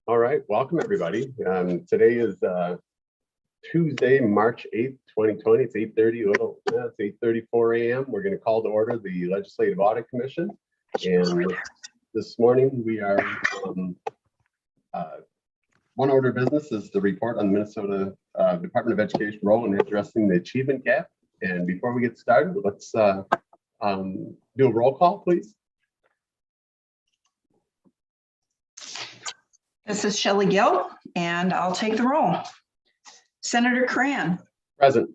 All right, welcome everybody. Today is Tuesday, March 8th, 2020. It's 8:30. It's 8:34 a.m. We're going to call to order the Legislative Audit Commission. And this morning we are one order of business is the report on the Minnesota Department of Education role in addressing the achievement gap. And before we get started, let's do a roll call, please. This is Shelley Gill, and I'll take the roll. Senator Cran. Present.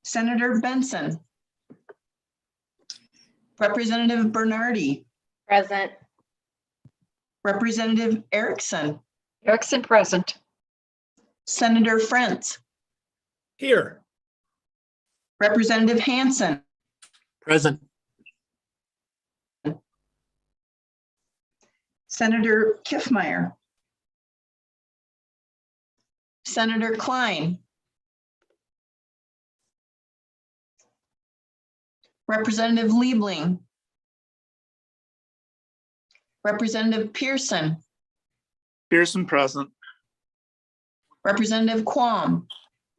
Senator Benson. Representative Bernardi. Present. Representative Erickson. Erickson present. Senator Frentz. Here. Representative Hansen. Present. Senator Kiffmeyer. Senator Klein. Representative Liebling. Representative Pearson. Pearson present. Representative Quam.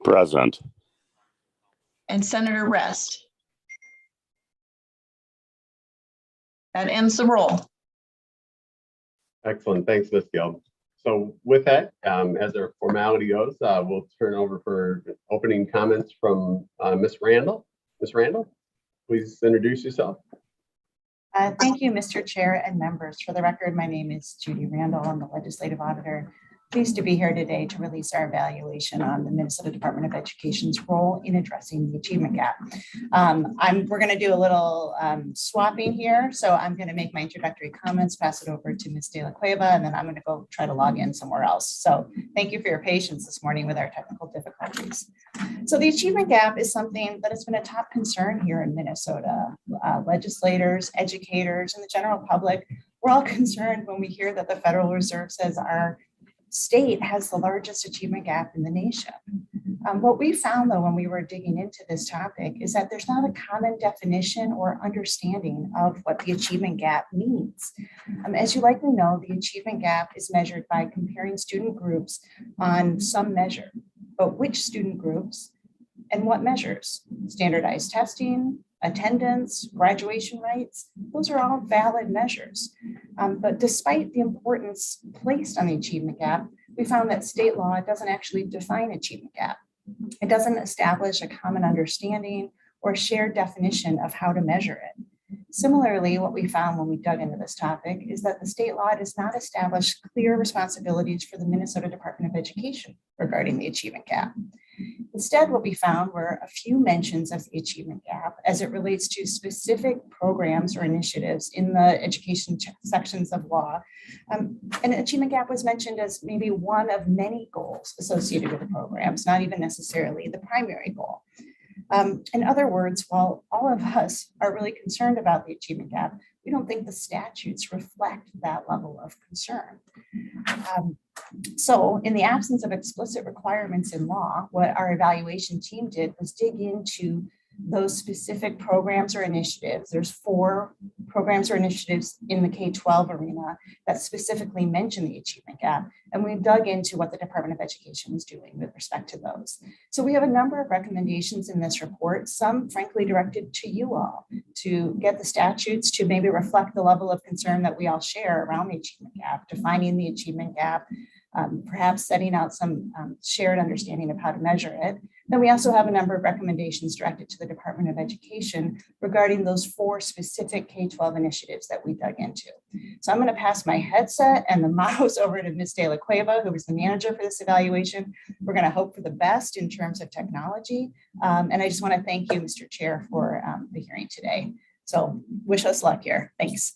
Present. And Senator Rest. That ends the roll. Excellent. Thanks, Ms. Gill. So with that, as our formality goes, we'll turn over for opening comments from Ms. Randall. Ms. Randall, please introduce yourself. Thank you, Mr. Chair and members. For the record, my name is Judy Randall. I'm the Legislative Auditor. Pleased to be here today to release our evaluation on the Minnesota Department of Education's role in addressing the achievement gap. We're going to do a little swapping here. So I'm going to make my introductory comments, pass it over to Ms. De La Cueva, and then I'm going to go try to log in somewhere else. So thank you for your patience this morning with our technical difficulties. So the achievement gap is something that has been a top concern here in Minnesota. Legislators, educators, and the general public, we're all concerned when we hear that the Federal Reserve says our state has the largest achievement gap in the nation. What we found, though, when we were digging into this topic is that there's not a common definition or understanding of what the achievement gap means. As you likely know, the achievement gap is measured by comparing student groups on some measure, but which student groups and what measures? Standardized testing, attendance, graduation rates, those are all valid measures. But despite the importance placed on the achievement gap, we found that state law doesn't actually define achievement gap. It doesn't establish a common understanding or shared definition of how to measure it. Similarly, what we found when we dug into this topic is that the state law does not establish clear responsibilities for the Minnesota Department of Education regarding the achievement gap. Instead, what we found were a few mentions of the achievement gap as it relates to specific programs or initiatives in the education sections of law. An achievement gap was mentioned as maybe one of many goals associated with the programs, not even necessarily the primary goal. In other words, while all of us are really concerned about the achievement gap, we don't think the statutes reflect that level of concern. So in the absence of explicit requirements in law, what our evaluation team did was dig into those specific programs or initiatives. There's 4 programs or initiatives in the K-12 arena that specifically mention the achievement gap. And we dug into what the Department of Education was doing with respect to those. So we have a number of recommendations in this report, some frankly directed to you all to get the statutes to maybe reflect the level of concern that we all share around the achievement gap, defining the achievement gap, perhaps setting out some shared understanding of how to measure it. Then we also have a number of recommendations directed to the Department of Education regarding those 4 specific K-12 initiatives that we dug into. So I'm going to pass my headset and the mouse over to Ms. De La Cueva, who was the manager for this evaluation. We're going to hope for the best in terms of technology. And I just want to thank you, Mr. Chair, for the hearing today. So wish us luck here. Thanks.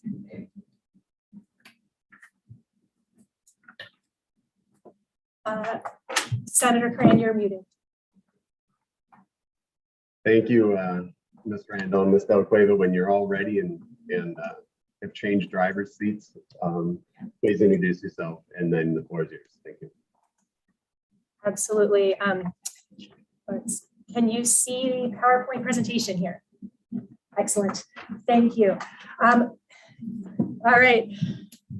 Senator Cran, you're muted. Thank you, Ms. Randall and Ms. De La Cueva. When you're all ready and have changed driver's seats, please introduce yourself, and then the floor is yours. Thank you. Absolutely. Can you see the PowerPoint presentation here? Excellent. Thank you. All right.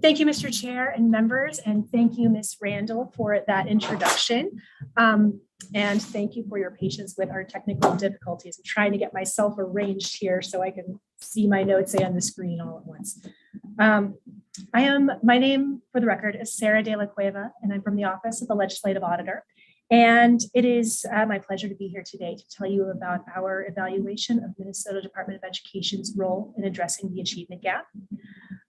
Thank you, Mr. Chair and members, and thank you, Ms. Randall, for that introduction. And thank you for your patience with our technical difficulties. I'm trying to get myself arranged here so I can see my notes on the screen all at once. My name, for the record, is Sarah De La Cueva, and I'm from the Office of the Legislative Auditor. And it is my pleasure to be here today to tell you about our evaluation of Minnesota Department of Education's role in addressing the achievement gap.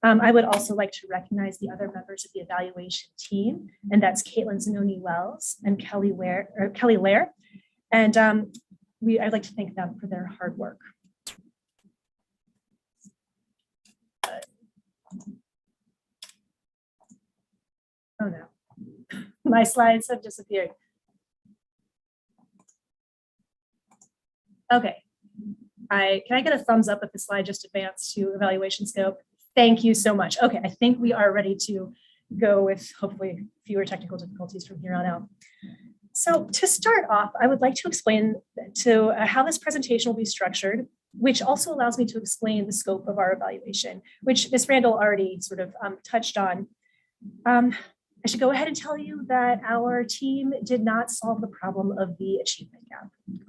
I would also like to recognize the other members of the evaluation team, and that's Caitlin Zanoni-Wells and Kelly Lair. And I'd like to thank them for their hard work. Oh no, my slides have disappeared. Okay, can I get a thumbs up if the slide just advanced to evaluation scope? Thank you so much. Okay, I think we are ready to go with hopefully fewer technical difficulties from here on out. So to start off, I would like to explain how this presentation will be structured, which also allows me to explain the scope of our evaluation, which Ms. Randall already sort of touched on. I should go ahead and tell you that our team did not solve the problem of the achievement gap,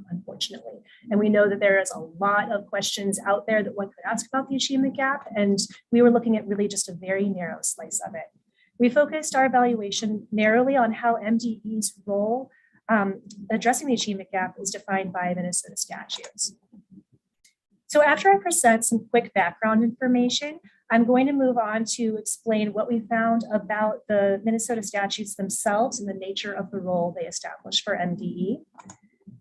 unfortunately. And we know that there is a lot of questions out there that one could ask about the achievement gap, and we were looking at really just a very narrow slice of it. We focused our evaluation narrowly on how MDE's role addressing the achievement gap is defined by Minnesota statutes. So after I present some quick background information, I'm going to move on to explain what we found about the Minnesota statutes themselves and the nature of the role they establish for MDE.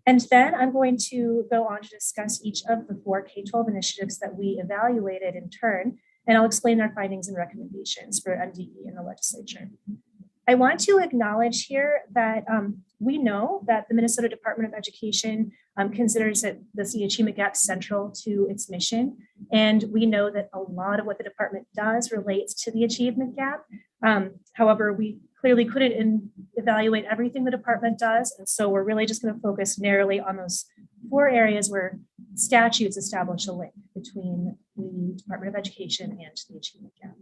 And then I'm going to go on to discuss each of the 4 K-12 initiatives that we evaluated in turn, and I'll explain our findings and recommendations for MDE in the legislature. I want to acknowledge here that we know that the Minnesota Department of Education considers the achievement gap central to its mission. And we know that a lot of what the department does relates to the achievement gap. However, we clearly couldn't evaluate everything the department does. And so we're really just going to focus narrowly on those 4 areas where statutes establish a link between the Department of Education and the achievement gap.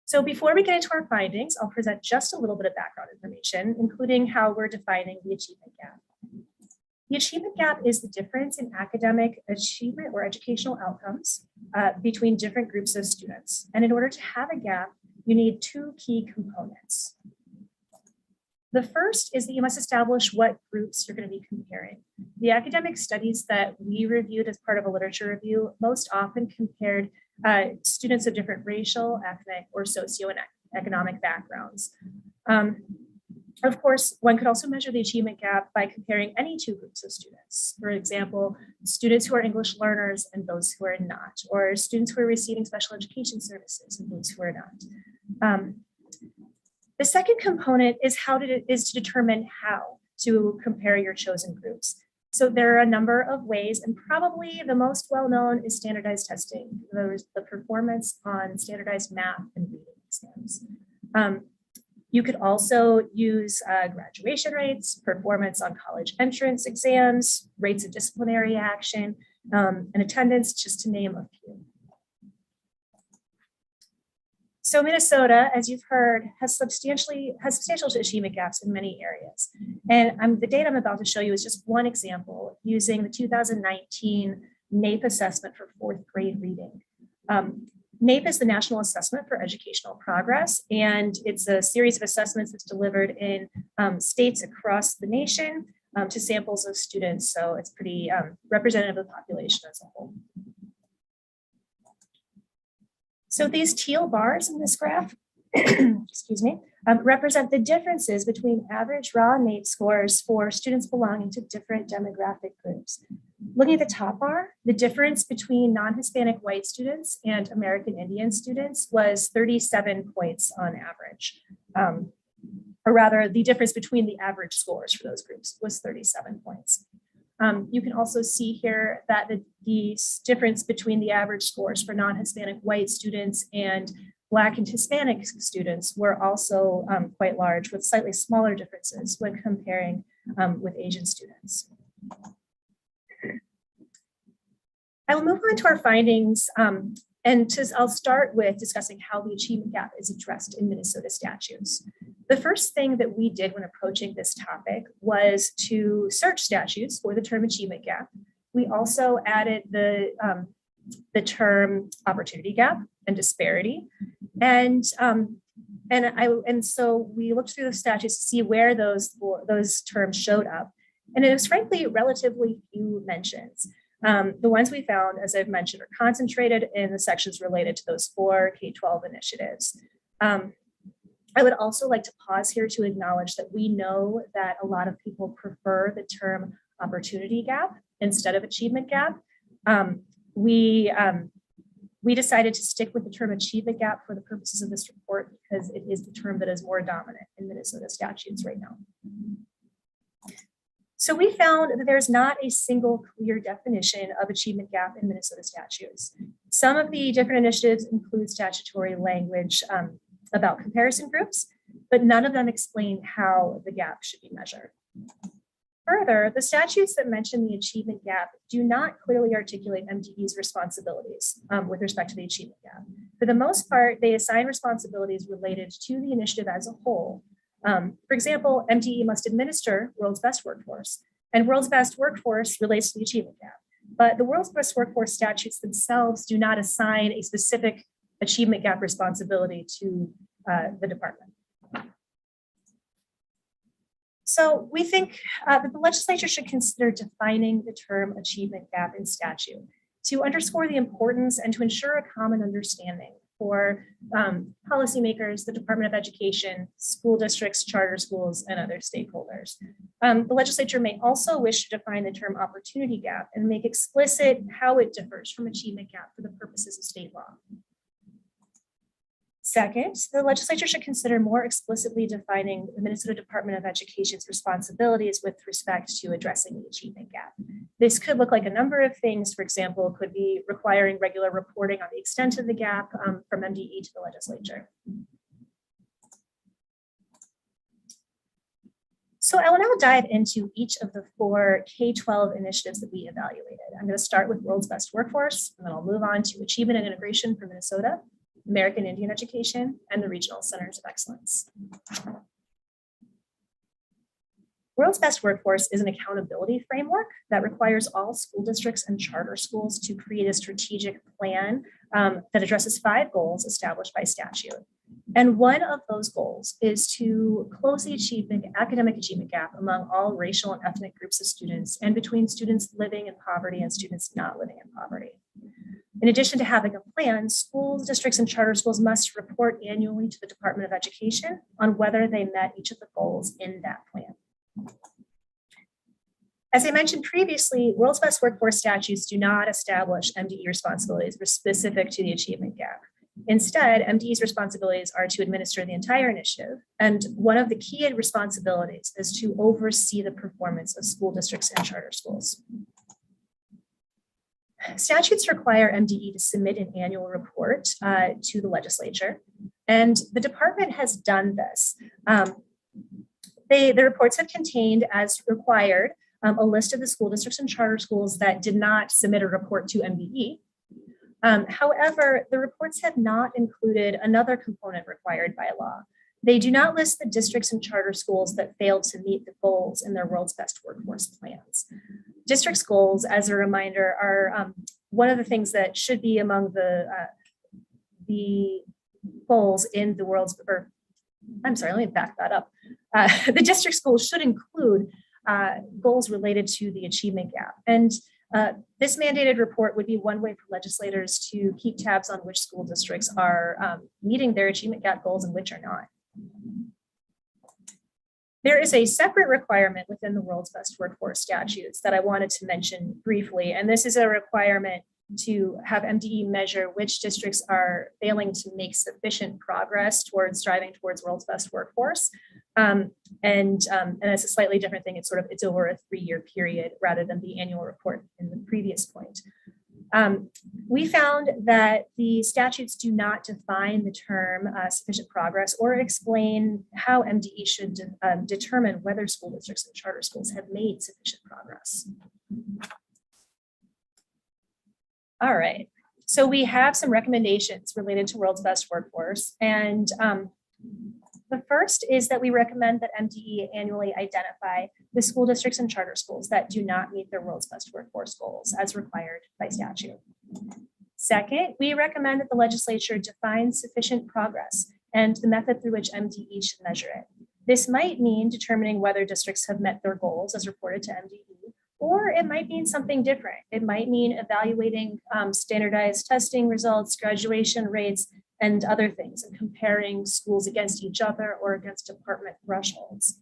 So before we get into our findings, I'll present just a little bit of background information, including how we're defining the achievement gap. The achievement gap is the difference in academic achievement or educational outcomes between different groups of students. And in order to have a gap, you need 2 key components. The first is that you must establish what groups you're going to be comparing. The academic studies that we reviewed as part of a literature review most often compared students of different racial, ethnic, or socioeconomic backgrounds. Of course, one could also measure the achievement gap by comparing any 2 groups of students. For example, students who are English learners and those who are not, or students who are receiving special education services and those who are not. The second component is to determine how to compare your chosen groups. So there are a number of ways, and probably the most well-known is standardized testing. There's the performance on standardized math and reading exams. You could also use graduation rates, performance on college entrance exams, rates of disciplinary action, and attendance, just to name a few. So Minnesota, as you've heard, has substantial achievement gaps in many areas. And the data I'm about to show you is just one example using the 2019 NAEP assessment for 4th grade reading. NAEP is the National Assessment for Educational Progress, and it's a series of assessments that's delivered in states across the nation to samples of students. So it's pretty representative of the population as a whole. So these teal bars in this graph, excuse me, represent the differences between average raw NAEP scores for students belonging to different demographic groups. Looking at the top bar, the difference between non-Hispanic white students and American Indian students was 37 points on average. Or rather, the difference between the average scores for those groups was 37 points. You can also see here that the difference between the average scores for non-Hispanic white students and Black and Hispanic students were also quite large, with slightly smaller differences when comparing with Asian students. I will move on to our findings I'll start with discussing how the achievement gap is addressed in Minnesota statutes. The first thing that we did when approaching this topic was to search statutes for the term achievement gap. We also added the term opportunity gap and disparity. And so we looked through the statutes to see where those terms showed up. And it was frankly relatively few mentions. The ones we found, as I've mentioned, are concentrated in the sections related to those 4 K-12 initiatives. I would also like to pause here to acknowledge that we know that a lot of people prefer the term opportunity gap instead of achievement gap. We decided to stick with the term achievement gap for the purposes of this report because it is the term that is more dominant in Minnesota statutes right now. So we found that there's not a single clear definition of achievement gap in Minnesota statutes. Some of the different initiatives include statutory language about comparison groups, but none of them explain how the gap should be measured. Further, the statutes that mention the achievement gap do not clearly articulate MDE's responsibilities with respect to the achievement gap. For the most part, they assign responsibilities related to the initiative as a whole. For example, MDE must administer World's Best Workforce, and World's Best Workforce relates to the achievement gap. But the World's Best Workforce statutes themselves do not assign a specific achievement gap responsibility to the department. So we think that the legislature should consider defining the term achievement gap in statute to underscore the importance and to ensure a common understanding for policymakers, the Department of Education, school districts, charter schools, and other stakeholders. The legislature may also wish to define the term opportunity gap and make explicit how it differs from achievement gap for the purposes of state law. Second, the legislature should consider more explicitly defining the Minnesota Department of Education's responsibilities with respect to addressing the achievement gap. This could look like a number of things. For example, it could be requiring regular reporting on the extent of the gap from MDE to the legislature. So I will now dive into each of the 4 K-12 initiatives that we evaluated. I'm going to start with World's Best Workforce, and then I'll move on to Achievement and Integration for Minnesota, American Indian Education, and the Regional Centers of Excellence. World's Best Workforce is an accountability framework that requires all school districts and charter schools to create a strategic plan that addresses 5 goals established by statute. And one of those goals is to close the academic achievement gap among all racial and ethnic groups of students and between students living in poverty and students not living in poverty. In addition to having a plan, schools, districts, and charter schools must report annually to the Department of Education on whether they met each of the goals in that plan. As I mentioned previously, World's Best Workforce statutes do not establish MDE responsibilities specific to the achievement gap. Instead, MDE's responsibilities are to administer the entire initiative, and one of the key responsibilities is to oversee the performance of school districts and charter schools. Statutes require MDE to submit an annual report to the legislature, and the department has done this. The reports have contained, as required, a list of the school districts and charter schools that did not submit a report to MDE. However, the reports have not included another component required by law. They do not list the districts and charter schools that failed to meet the goals in their World's Best Workforce plans. Districts goals, as a reminder, are one of the things that should be among the goals in the world's, or I'm sorry, let me back that up. The district goals should include goals related to the achievement gap. And this mandated report would be one way for legislators to keep tabs on which school districts are meeting their achievement gap goals and which are not. There is a separate requirement within the World's Best Workforce statutes that I wanted to mention briefly, and this is a requirement to have MDE measure which districts are failing to make sufficient progress towards driving towards World's Best Workforce. And it's a slightly different thing. It's over a 3-year period rather than the annual report in the previous point. We found that the statutes do not define the term sufficient progress or explain how MDE should determine whether school districts and charter schools have made sufficient progress. All right, So we have some recommendations related to World's Best Workforce. And the first is that we recommend that MDE annually identify the school districts and charter schools that do not meet their World's Best Workforce goals as required by statute. Second, we recommend that the legislature define sufficient progress and the method through which MDE should measure it. This might mean determining whether districts have met their goals as reported to MDE, or it might mean something different. It might mean evaluating standardized testing results, graduation rates, and other things, and comparing schools against each other or against department thresholds.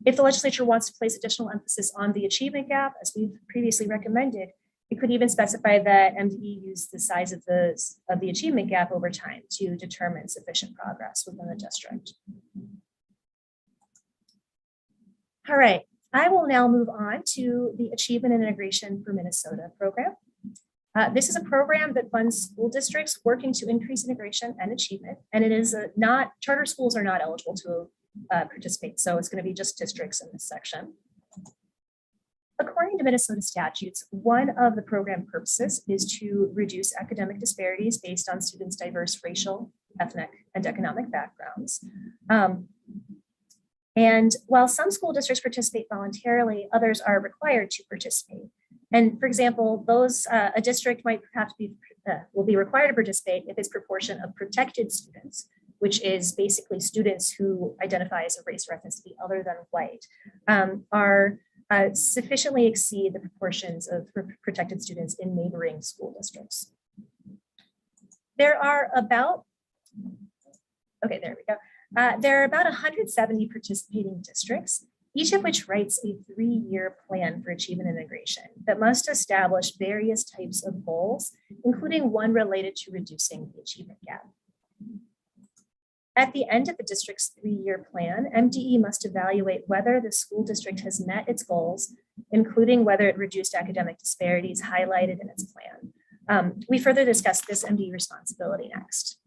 If the legislature wants to place additional emphasis on the achievement gap, as we've previously recommended, it could even specify that MDE use the size of the achievement gap over time to determine sufficient progress within the district. All right, I will now move on to the Achievement and Integration for Minnesota program. This is a program that funds school districts working to increase integration and achievement, and it is not, charter schools are not eligible to participate, so it's going to be just districts in this section. According to Minnesota statutes, one of the program purposes is to reduce academic disparities based on students' diverse racial, ethnic, and economic backgrounds. And while some school districts participate voluntarily, others are required to participate. And for example, those a district might have to be will be required to participate if its proportion of protected students, which is basically students who identify as a race or ethnicity other than white, are sufficiently exceed the proportions of protected students in neighboring school districts. There are about, okay, there we go. There are about 170 participating districts, each of which writes a 3-year plan for achievement integration that must establish various types of goals, including one related to reducing the achievement gap. At the end of the district's 3-year plan, MDE must evaluate whether the school district has met its goals, including whether it reduced academic disparities highlighted in its plan. We further discuss this MDE responsibility next.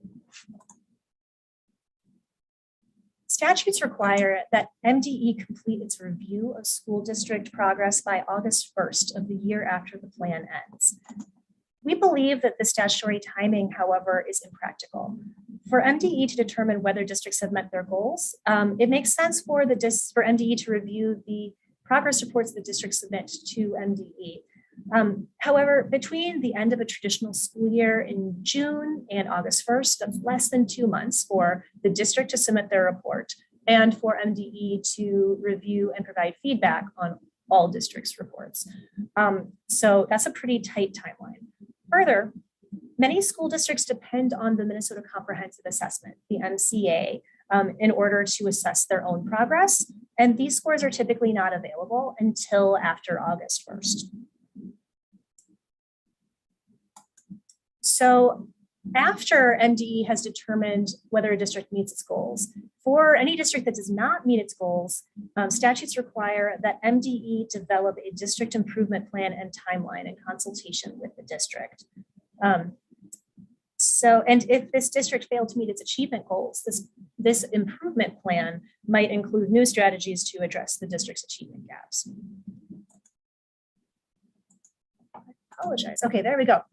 Statutes require that MDE complete its review of school district progress by August 1st of the year after the plan ends. We believe that the statutory timing, however, is impractical. For MDE to determine whether districts have met their goals, it makes sense for MDE to review the progress reports the districts submit to MDE. However, between the end of a traditional school year in June and August 1st, that's less than 2 months for the district to submit their report and for MDE to review and provide feedback on all districts' reports. So that's a pretty tight timeline. Further, many school districts depend on the Minnesota Comprehensive Assessment, the MCA, in order to assess their own progress. And these scores are typically not available until after August 1st. So after MDE has determined whether a district meets its goals, for any district that does not meet its goals, statutes require that MDE develop a district improvement plan and timeline in consultation with the district. And if this district failed to meet its achievement goals, this improvement plan might include new strategies to address the district's achievement gaps. I apologize. Okay, there we go.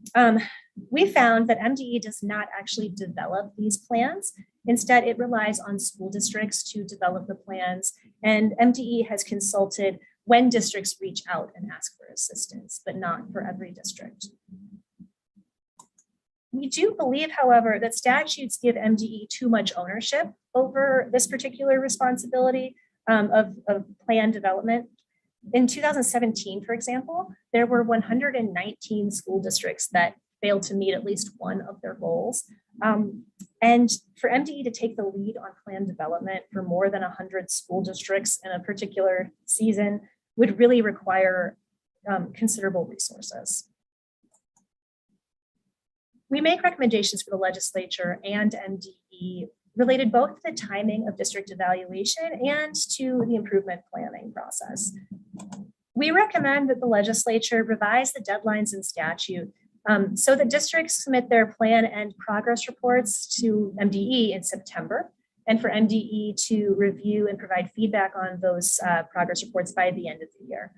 We found that MDE does not actually develop these plans. Instead, it relies on school districts to develop the plans, and MDE has consulted when districts reach out and ask for assistance, but not for every district. We do believe, however, that statutes give MDE too much ownership over this particular responsibility of plan development. In 2017, for example, there were 119 school districts that failed to meet at least one of their goals. And for MDE to take the lead on plan development for more than 100 school districts in a particular season would really require considerable resources. We make recommendations for the legislature and MDE related both to the timing of district evaluation and to the improvement planning process. We recommend that the legislature revise the deadlines in statute so that districts submit their plan and progress reports to MDE in September, and for MDE to review and provide feedback on those progress reports by the end of the year.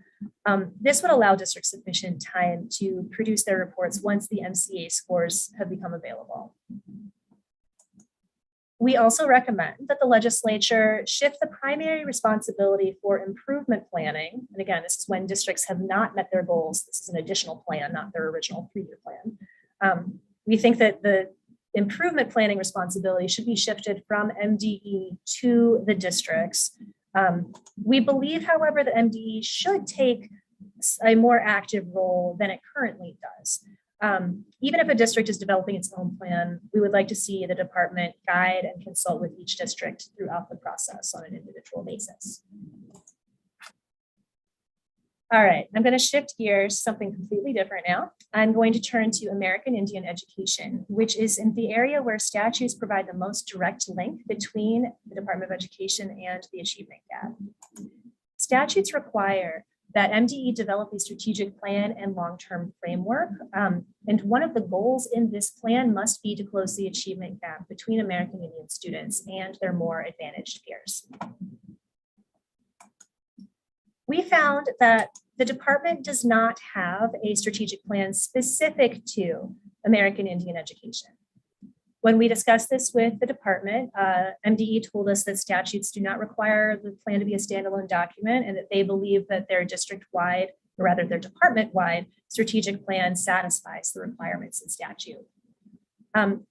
This would allow districts sufficient time to produce their reports once the MCA scores have become available. We also recommend that the legislature shift the primary responsibility for improvement planning. And again, this is when districts have not met their goals. This is an additional plan, not their original 3-year plan. We think that the improvement planning responsibility should be shifted from MDE to the districts. We believe, however, that MDE should take a more active role than it currently does. Even if a district is developing its own plan, we would like to see the department guide and consult with each district throughout the process on an individual basis. All right, I'm going to shift gears to something completely different now. I'm going to turn to American Indian education, which is in the area where statutes provide the most direct link between the Department of Education and the achievement gap. Statutes require that MDE develop a strategic plan and long-term framework. And one of the goals in this plan must be to close the achievement gap between American Indian students and their more advantaged peers. We found that the department does not have a strategic plan specific to American Indian education. When we discussed this with the department, MDE told us that statutes do not require the plan to be a standalone document and that they believe that their district-wide, or rather their department-wide strategic plan satisfies the requirements in statute.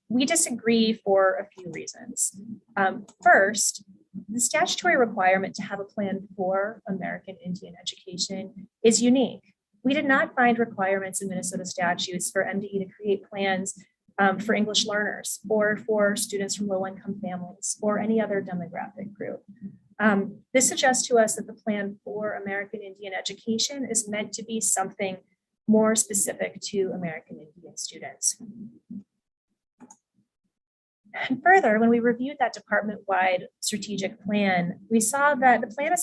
We disagree for a few reasons. First, the statutory requirement to have a plan for American Indian education is unique. We did not find requirements in Minnesota statutes for MDE to create plans for English learners or for students from low-income families or any other demographic group. This suggests to us that the plan for American Indian education is meant to be something more specific to American Indian students. And further, when we reviewed that department-wide strategic plan, we saw that the plan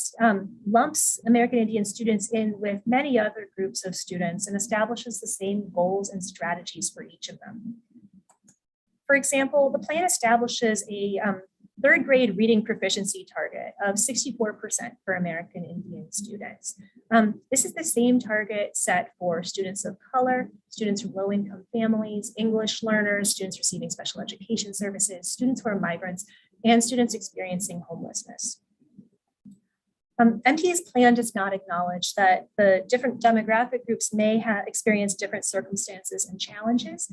lumps American Indian students in with many other groups of students and establishes the same goals and strategies for each of them. For example, the plan establishes a third grade reading proficiency target of 64% for American Indian students. This is the same target set for students of color, students from low-income families, English learners, students receiving special education services, students who are migrants, and students experiencing homelessness. MDE's plan does not acknowledge that the different demographic groups may have experienced different circumstances and challenges,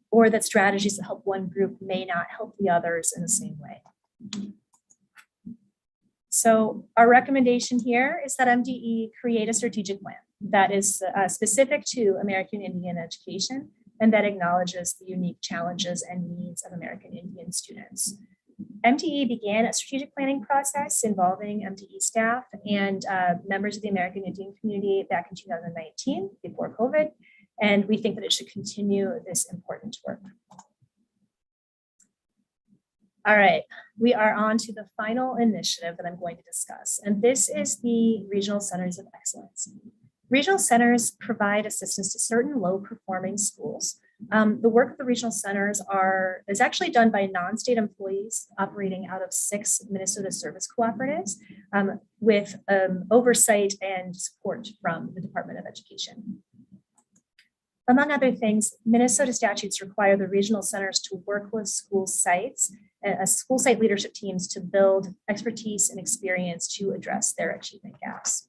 or that strategies that help one group may not help the others in the same way. So our recommendation here is that MDE create a strategic plan that is specific to American Indian education and that acknowledges the unique challenges and needs of American Indian students. MDE began a strategic planning process involving MDE staff and members of the American Indian community back in 2019, before COVID, and we think that it should continue this important work. All right, we are on to the final initiative that I'm going to discuss, and this is the Regional Centers of Excellence. Regional centers provide assistance to certain low-performing schools. The work of the regional centers is actually done by non-state employees operating out of 6 Minnesota service cooperatives with oversight and support from the Department of Education. Among other things, Minnesota statutes require the regional centers to work with school sites, school site leadership teams to build expertise and experience to address their achievement gaps.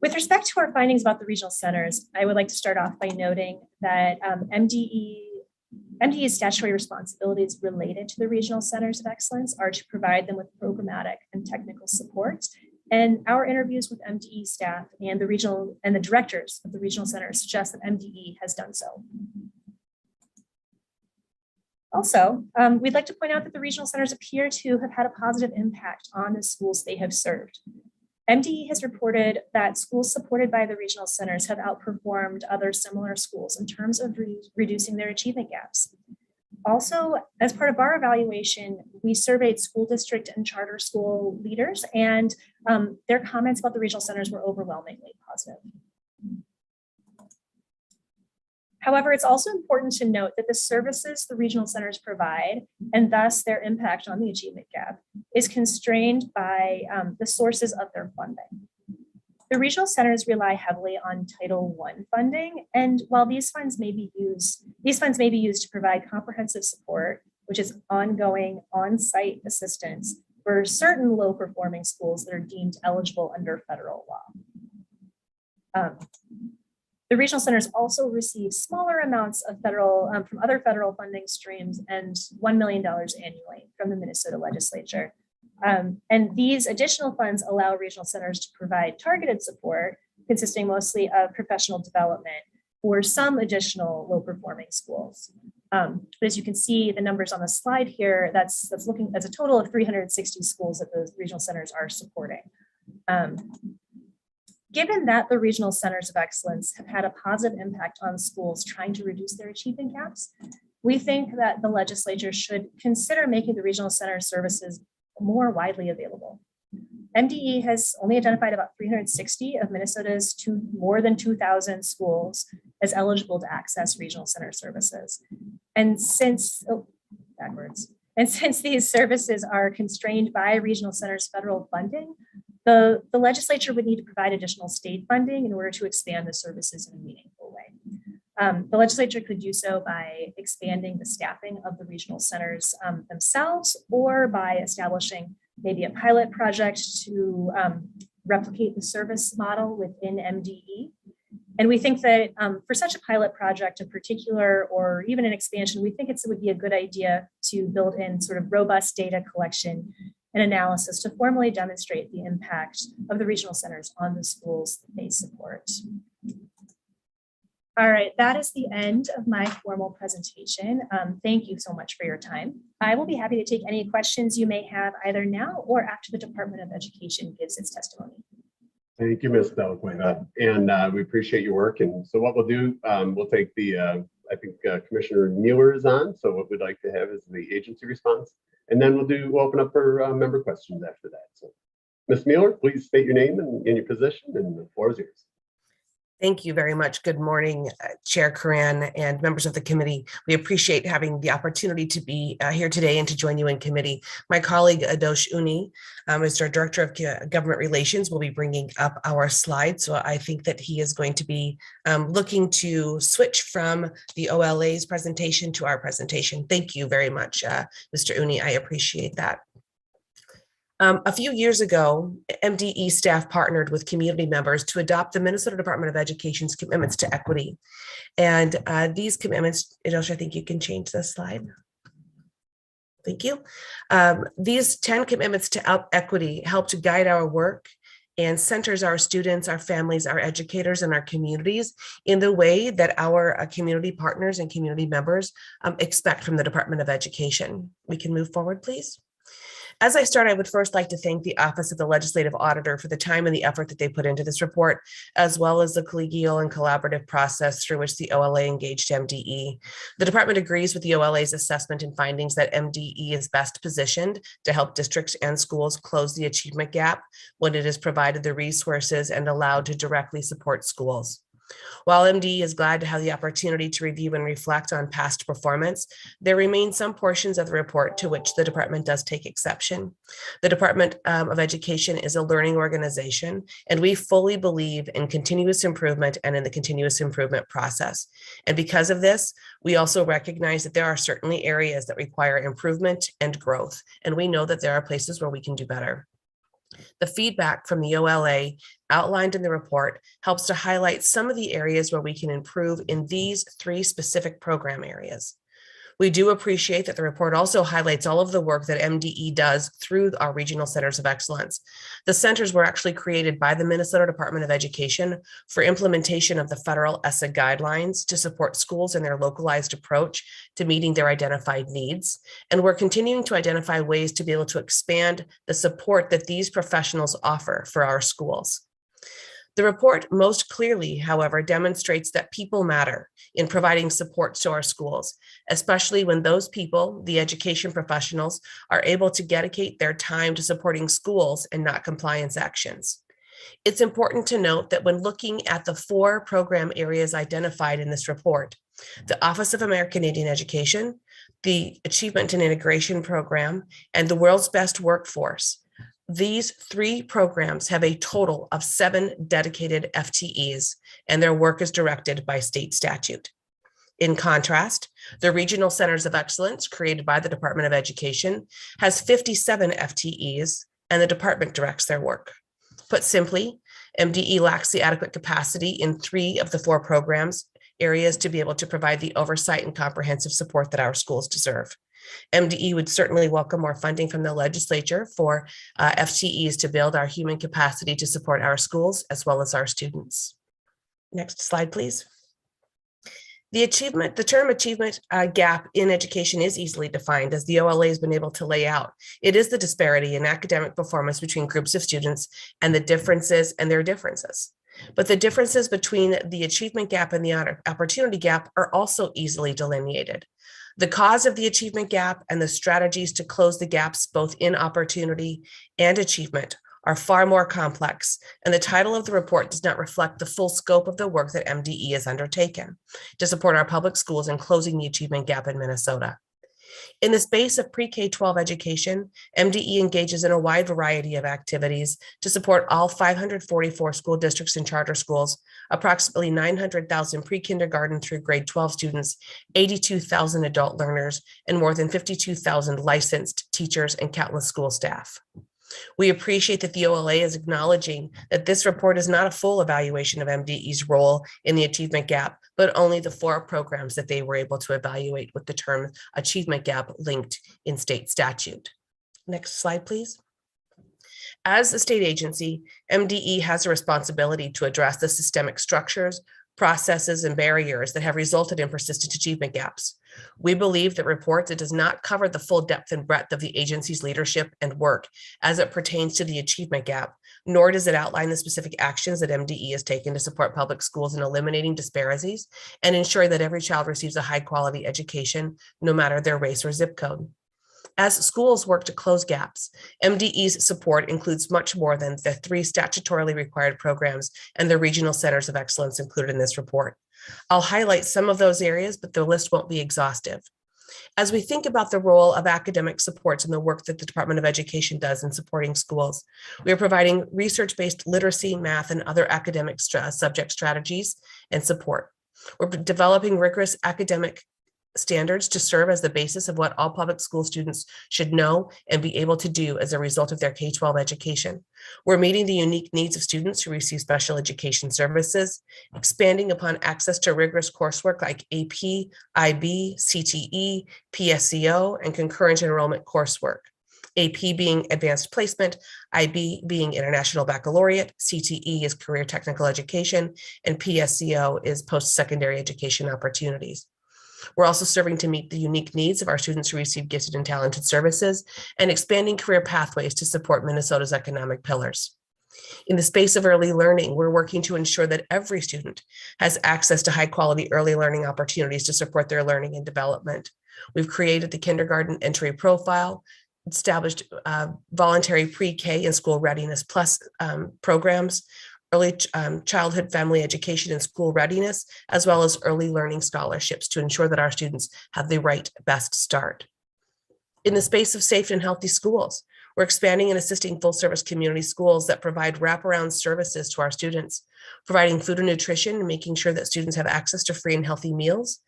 With respect to our findings about the regional centers, I would like to start off by noting that MDE's statutory responsibilities related to the regional centers of excellence are to provide them with programmatic and technical support. And our interviews with MDE staff and the directors of the regional centers suggest that MDE has done so. Also, we'd like to point out that the regional centers appear to have had a positive impact on the schools they have served. MDE has reported that schools supported by the regional centers have outperformed other similar schools in terms of reducing their achievement gaps. Also, as part of our evaluation, we surveyed school district and charter school leaders, and their comments about the regional centers were overwhelmingly positive. However, it's also important to note that the services the regional centers provide, and thus their impact on the achievement gap, is constrained by the sources of their funding. The regional centers rely heavily on Title I funding, and while these funds may be used to provide comprehensive support, which is ongoing on-site assistance for certain low-performing schools that are deemed eligible under federal law. The regional centers also receive smaller amounts of from other federal funding streams and $1 million annually from the Minnesota legislature. And these additional funds allow regional centers to provide targeted support, consisting mostly of professional development for some additional low-performing schools. But as you can see, the numbers on the slide here, that's a total of 360 schools that the regional centers are supporting. Given that the regional centers of excellence have had a positive impact on schools trying to reduce their achievement gaps, we think that the legislature should consider making the regional center services more widely available. MDE has only identified about 360 of Minnesota's more than 2,000 schools as eligible to access regional center services. And since these services are constrained by regional centers' federal funding, the legislature would need to provide additional state funding in order to expand the services in a meaningful way. The legislature could do so by expanding the staffing of the regional centers themselves, or by establishing maybe a pilot project to replicate the service model within MDE. And we think that for such a pilot project in particular, or even an expansion, we think it would be a good idea to build in sort of robust data collection and analysis to formally demonstrate the impact of the regional centers on the schools that they support. All right, that is the end of my formal presentation. Thank you so much for your time. I will be happy to take any questions you may have either now or after the Department of Education gives its testimony. Thank you, Ms. Delacueva, and we appreciate your work. And so what we'll do, we'll take I think Commissioner Mueller is on. So what we'd like to have is the agency response, and then we'll open up for member questions after that. So Ms. Mueller, please state your name and your position, and the floor is yours. Thank you very much. Good morning, Chair Coran and members of the committee. We appreciate having the opportunity to be here today and to join you in committee. My colleague Adosh Uni is our Director of Government Relations, will be bringing up our slides. So I think that he is going to be looking to switch from the OLA's presentation to our presentation. Thank you very much, Mr. Uni. I appreciate that. A few years ago, MDE staff partnered with community members to adopt the Minnesota Department of Education's commitments to equity. And these commitments, Adosh, I think you can change this slide. Thank you. These 10 commitments to equity help to guide our work and centers our students, our families, our educators, and our communities in the way that our community partners and community members expect from the Department of Education. We can move forward, please. As I start, I would first like to thank the Office of the Legislative Auditor for the time and the effort that they put into this report, as well as the collegial and collaborative process through which the OLA engaged MDE. The department agrees with the OLA's assessment and findings that MDE is best positioned to help districts and schools close the achievement gap when it is provided the resources and allowed to directly support schools. While MDE is glad to have the opportunity to review and reflect on past performance, there remain some portions of the report to which the department does take exception. The Department of Education is a learning organization, and we fully believe in continuous improvement and in the continuous improvement process. And because of this, we also recognize that there are certainly areas that require improvement and growth, and we know that there are places where we can do better. The feedback from the OLA outlined in the report helps to highlight some of the areas where we can improve in these 3 specific program areas. We do appreciate that the report also highlights all of the work that MDE does through our regional centers of excellence. The centers were actually created by the Minnesota Department of Education for implementation of the federal ESSA guidelines to support schools in their localized approach to meeting their identified needs. And we're continuing to identify ways to be able to expand the support that these professionals offer for our schools. The report most clearly, however, demonstrates that people matter in providing support to our schools, especially when those people, the education professionals, are able to dedicate their time to supporting schools and not compliance actions. It's important to note that when looking at the 4 program areas identified in this report, the Office of American Indian Education, the Achievement and Integration Program, and the World's Best Workforce, these 3 programs have a total of 7 dedicated FTEs, and their work is directed by state statute. In contrast, the Regional Centers of Excellence created by the Department of Education has 57 FTEs, and the department directs their work. Put simply, MDE lacks the adequate capacity in 3 of the 4 programs areas to be able to provide the oversight and comprehensive support that our schools deserve. MDE would certainly welcome more funding from the legislature for FTEs to build our human capacity to support our schools as well as our students. Next slide, please. The term achievement gap in education is easily defined, as the OLA has been able to lay out. It is the disparity in academic performance between groups of students and their differences. But the differences between the achievement gap and the opportunity gap are also easily delineated. The cause of the achievement gap and the strategies to close the gaps both in opportunity and achievement are far more complex, and the title of the report does not reflect the full scope of the work that MDE has undertaken to support our public schools in closing the achievement gap in Minnesota. In the space of pre-K-12 education, MDE engages in a wide variety of activities to support all 544 school districts and charter schools, approximately 900,000 pre-kindergarten through grade 12 students, 82,000 adult learners, and more than 52,000 licensed teachers and countless school staff. We appreciate that the OLA is acknowledging that this report is not a full evaluation of MDE's role in the achievement gap, but only the 4 programs that they were able to evaluate with the term achievement gap linked in state statute. Next slide, please. As a state agency, MDE has a responsibility to address the systemic structures, processes, and barriers that have resulted in persistent achievement gaps. We believe that report that does not cover the full depth and breadth of the agency's leadership and work as it pertains to the achievement gap, nor does it outline the specific actions that MDE has taken to support public schools in eliminating disparities and ensuring that every child receives a high-quality education, no matter their race or zip code. As schools work to close gaps, MDE's support includes much more than the 3 statutorily required programs and the regional centers of excellence included in this report. I'll highlight some of those areas, but the list won't be exhaustive. As we think about the role of academic supports and the work that the Department of Education does in supporting schools, we are providing research-based literacy, math, and other academic subject strategies and support. We're developing rigorous academic standards to serve as the basis of what all public school students should know and be able to do as a result of their K-12 education. We're meeting the unique needs of students who receive special education services, expanding upon access to rigorous coursework like AP, IB, CTE, PSEO, and concurrent enrollment coursework. AP being advanced placement, IB being international baccalaureate, CTE is career technical education, and PSEO is post-secondary education opportunities. We're also serving to meet the unique needs of our students who receive gifted and talented services and expanding career pathways to support Minnesota's economic pillars. In the space of early learning, we're working to ensure that every student has access to high-quality early learning opportunities to support their learning and development. We've created the kindergarten entry profile, established voluntary pre-K and school readiness plus programs, early childhood family education and school readiness, as well as early learning scholarships to ensure that our students have the right best start. In the space of safe and healthy schools, we're expanding and assisting full-service community schools that provide wraparound services to our students, providing food and nutrition and making sure that students have access to free and healthy meals,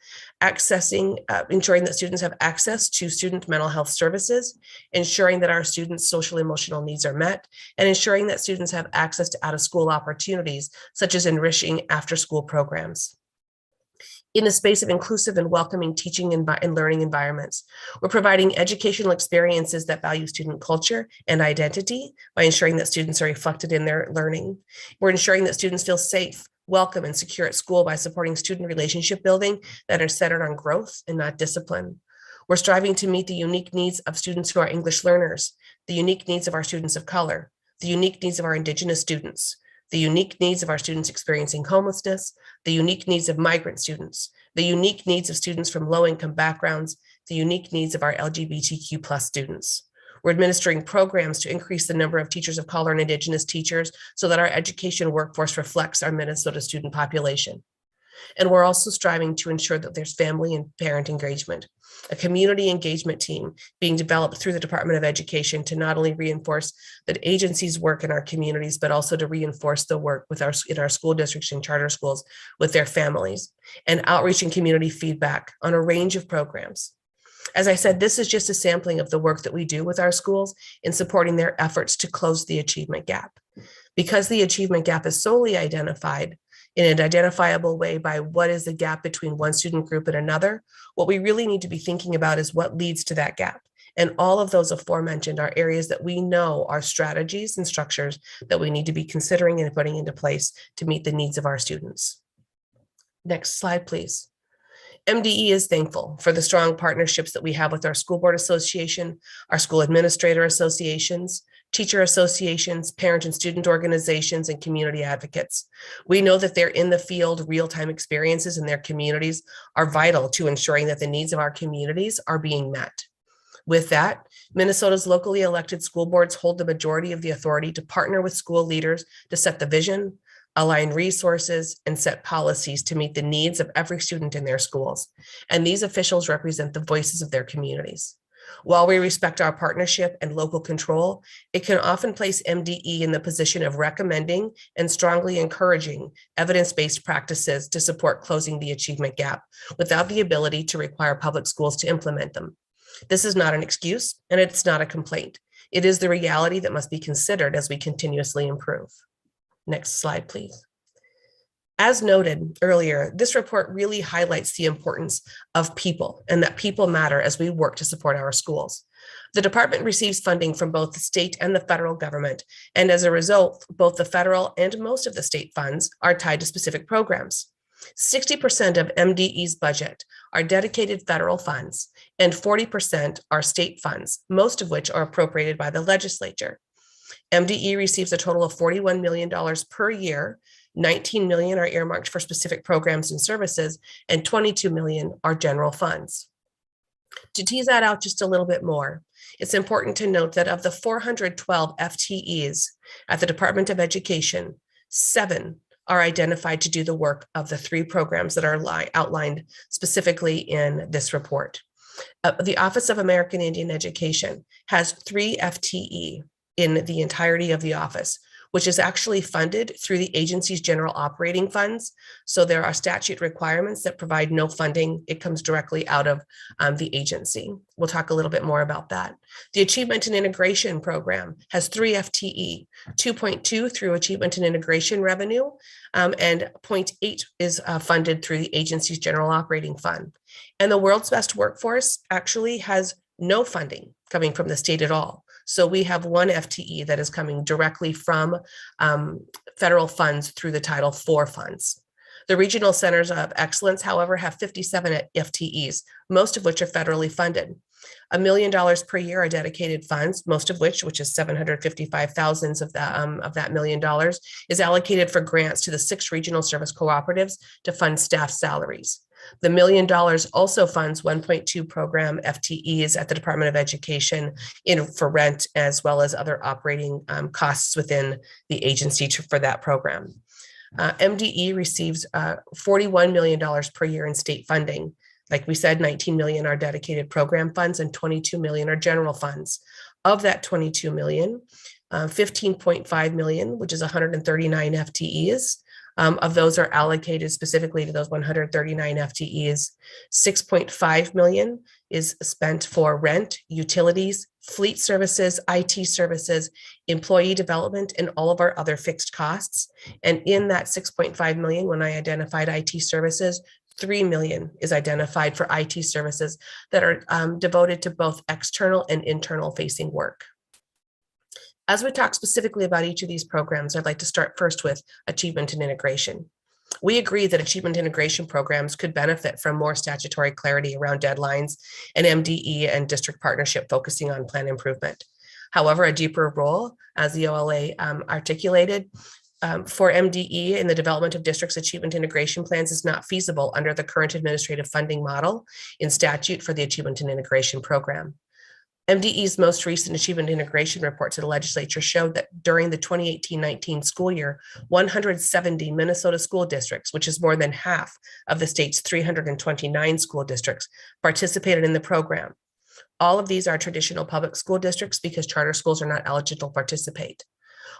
ensuring that students have access to student mental health services, ensuring that our students' social emotional needs are met, and ensuring that students have access to out-of-school opportunities, such as enriching after-school programs. In the space of inclusive and welcoming teaching and learning environments, we're providing educational experiences that value student culture and identity by ensuring that students are reflected in their learning. We're ensuring that students feel safe, welcome, and secure at school by supporting student relationship building that are centered on growth and not discipline. We're striving to meet the unique needs of students who are English learners, the unique needs of our students of color, the unique needs of our Indigenous students, the unique needs of our students experiencing homelessness, the unique needs of migrant students, the unique needs of students from low-income backgrounds, the unique needs of our LGBTQ+ students. We're administering programs to increase the number of teachers of color and Indigenous teachers so that our education workforce reflects our Minnesota student population. And we're also striving to ensure that there's family and parent engagement, a community engagement team being developed through the Department of Education to not only reinforce the agency's work in our communities, but also to reinforce the work in our school districts and charter schools with their families, and outreach and community feedback on a range of programs. As I said, this is just a sampling of the work that we do with our schools in supporting their efforts to close the achievement gap. Because the achievement gap is solely identified in an identifiable way by what is the gap between one student group and another, what we really need to be thinking about is what leads to that gap. And all of those aforementioned are areas that we know are strategies and structures that we need to be considering and putting into place to meet the needs of our students. Next slide, please. MDE is thankful for the strong partnerships that we have with our school board association, our school administrator associations, teacher associations, parent and student organizations, and community advocates. We know that they're in the field, real-time experiences in their communities are vital to ensuring that the needs of our communities are being met. With that, Minnesota's locally elected school boards hold the majority of the authority to partner with school leaders to set the vision, align resources, and set policies to meet the needs of every student in their schools. And these officials represent the voices of their communities. While we respect our partnership and local control, it can often place MDE in the position of recommending and strongly encouraging evidence-based practices to support closing the achievement gap without the ability to require public schools to implement them. This is not an excuse, and it's not a complaint. It is the reality that must be considered as we continuously improve. Next slide, please. As noted earlier, this report really highlights the importance of people and that people matter as we work to support our schools. The department receives funding from both the state and the federal government, and as a result, both the federal and most of the state funds are tied to specific programs. 60% of MDE's budget are dedicated federal funds, and 40% are state funds, most of which are appropriated by the legislature. MDE receives a total of $41 million per year. 19 million are earmarked for specific programs and services, and 22 million are general funds. To tease that out just a little bit more, it's important to note that of the 412 FTEs at the Department of Education, 7 are identified to do the work of the 3 programs that are outlined specifically in this report. The Office of American Indian Education has 3 FTE in the entirety of the office, which is actually funded through the agency's general operating funds. So there are statute requirements that provide no funding. It comes directly out of the agency. We'll talk a little bit more about that. The Achievement and Integration Program has 3 FTE, 2.2 through Achievement and Integration revenue, and 0.8 is funded through the agency's general operating fund. And the World's Best Workforce actually has no funding coming from the state at all. So we have 1 FTE that is coming directly from federal funds through the Title IV funds. The regional centers of excellence, however, have 57 FTEs, most of which are federally funded. $1 million per year are dedicated funds, most of which is 755,000 of that $1 million, is allocated for grants to the 6 regional service cooperatives to fund staff salaries. The $1 million also funds 1.2 program FTEs at the Department of Education for rent, as well as other operating costs within the agency for that program. MDE receives $41 million per year in state funding. Like we said, 19 million are dedicated program funds and 22 million are general funds. Of that 22 million, 15.5 million, which is 139 FTEs, of those are allocated specifically to those 139 FTEs. 6.5 million is spent for rent, utilities, fleet services, IT services, employee development, and all of our other fixed costs. And in that 6.5 million, when I identified IT services, 3 million is identified for IT services that are devoted to both external and internal facing work. As we talk specifically about each of these programs, I'd like to start first with achievement and integration. We agree that achievement integration programs could benefit from more statutory clarity around deadlines and MDE and district partnership focusing on plan improvement. However, a deeper role, as the OLA articulated, for MDE in the development of districts' achievement integration plans is not feasible under the current administrative funding model in statute for the achievement and integration program. MDE's most recent achievement integration report to the legislature showed that during the 2018-19 school year, 170 Minnesota school districts, which is more than half of the state's 329 school districts, participated in the program. All of these are traditional public school districts because charter schools are not eligible to participate.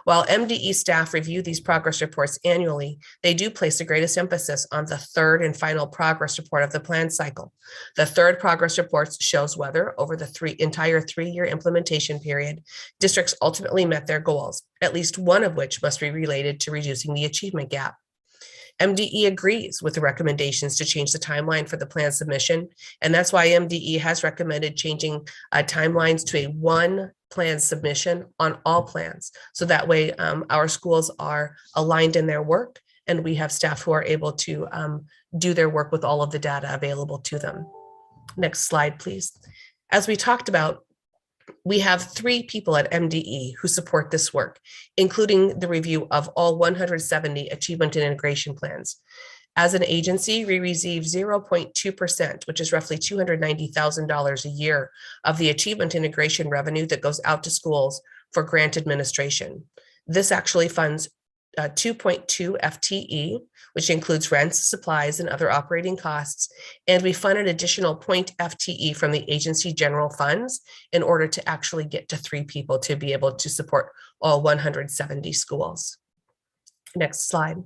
While MDE staff review these progress reports annually, they do place the greatest emphasis on the third and final progress report of the plan cycle. The third progress report shows whether, over the entire three-year implementation period, districts ultimately met their goals, at least one of which must be related to reducing the achievement gap. MDE agrees with the recommendations to change the timeline for the plan submission, and that's why MDE has recommended changing timelines to a one plan submission on all plans. So that way our schools are aligned in their work and we have staff who are able to do their work with all of the data available to them. Next slide, please. As we talked about, we have 3 people at MDE who support this work, including the review of all 170 achievement and integration plans. As an agency, we receive 0.2%, which is roughly $290,000 a year of the achievement integration revenue that goes out to schools for grant administration. This actually funds 2.2 FTE, which includes rents, supplies, and other operating costs. And we fund an additional 0.0 FTE from the agency general funds in order to actually get to 3 people to be able to support all 170 schools. Next slide.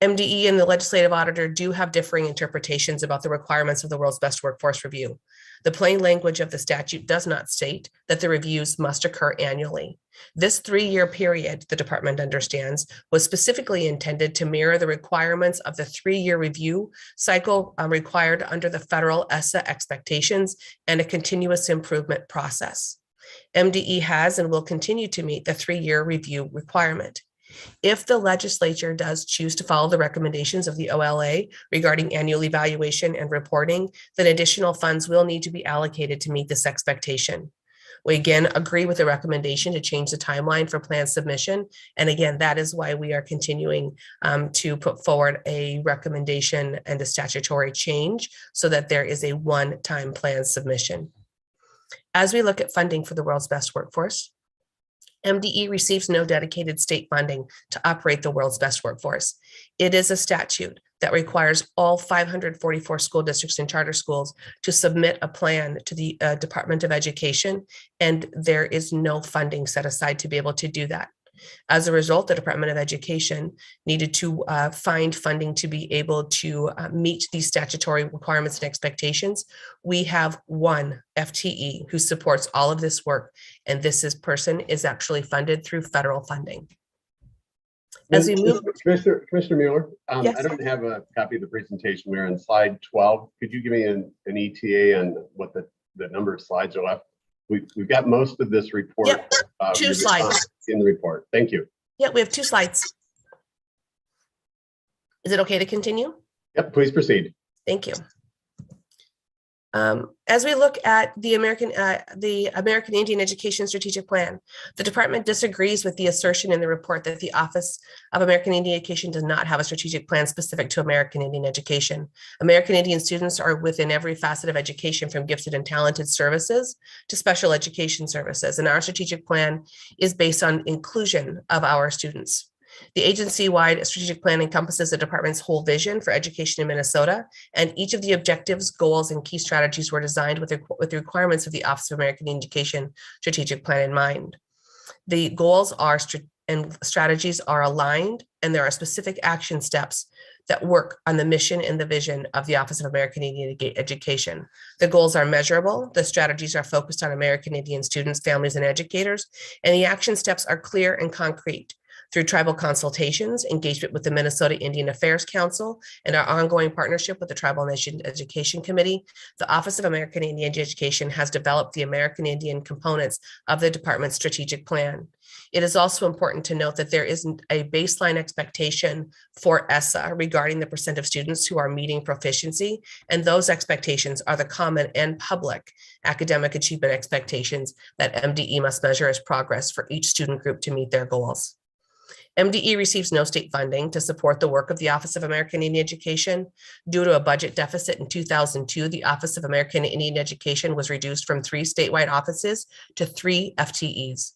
MDE and the legislative auditor do have differing interpretations about the requirements of the World's Best Workforce Review. The plain language of the statute does not state that the reviews must occur annually. This 3-year period, the department understands, was specifically intended to mirror the requirements of the 3-year review cycle required under the federal ESSA expectations and a continuous improvement process. MDE has and will continue to meet the 3-year review requirement. If the legislature does choose to follow the recommendations of the OLA regarding annual evaluation and reporting, then additional funds will need to be allocated to meet this expectation. We again agree with the recommendation to change the timeline for plan submission. And again, that is why we are continuing to put forward a recommendation and a statutory change so that there is a one-time plan submission. As we look at funding for the World's Best Workforce, MDE receives no dedicated state funding to operate the World's Best Workforce. It is a statute that requires all 544 school districts and charter schools to submit a plan to the Department of Education, and there is no funding set aside to be able to do that. As a result, the Department of Education needed to find funding to be able to meet these statutory requirements and expectations. We have one FTE who supports all of this work, and person is actually funded through federal funding. As we move, Commissioner Mueller, Yes. I don't have a copy of the presentation. We're on slide 12. Could you give me an ETA on what the number of slides are left? We've got most of this report. Yep, 2 slides. In the report. Thank you. Yeah, we have 2 slides. Is it okay to continue? Yep, please proceed. Thank you. As we look at the American Indian Education Strategic Plan, the department disagrees with the assertion in the report that the Office of American Indian Education does not have a strategic plan specific to American Indian education. American Indian students are within every facet of education, from gifted and talented services to special education services, and our strategic plan is based on inclusion of our students. The agency-wide strategic plan encompasses the department's whole vision for education in Minnesota, and each of the objectives, goals, and key strategies were designed with the requirements of the Office of American Education Strategic Plan in mind. The goals and strategies are aligned, and there are specific action steps that work on the mission and the vision of the Office of American Indian Education. The goals are measurable, the strategies are focused on American Indian students, families, and educators, and the action steps are clear and concrete. Through tribal consultations, engagement with the Minnesota Indian Affairs Council, and our ongoing partnership with the Tribal Nation Education Committee, the Office of American Indian Education has developed the American Indian components of the department's strategic plan. It is also important to note that there isn't a baseline expectation for ESSA regarding the percent of students who are meeting proficiency, and those expectations are the common and public academic achievement expectations that MDE must measure as progress for each student group to meet their goals. MDE receives no state funding to support the work of the Office of American Indian Education. Due to a budget deficit in 2002, the Office of American Indian Education was reduced from 3 statewide offices to 3 FTEs.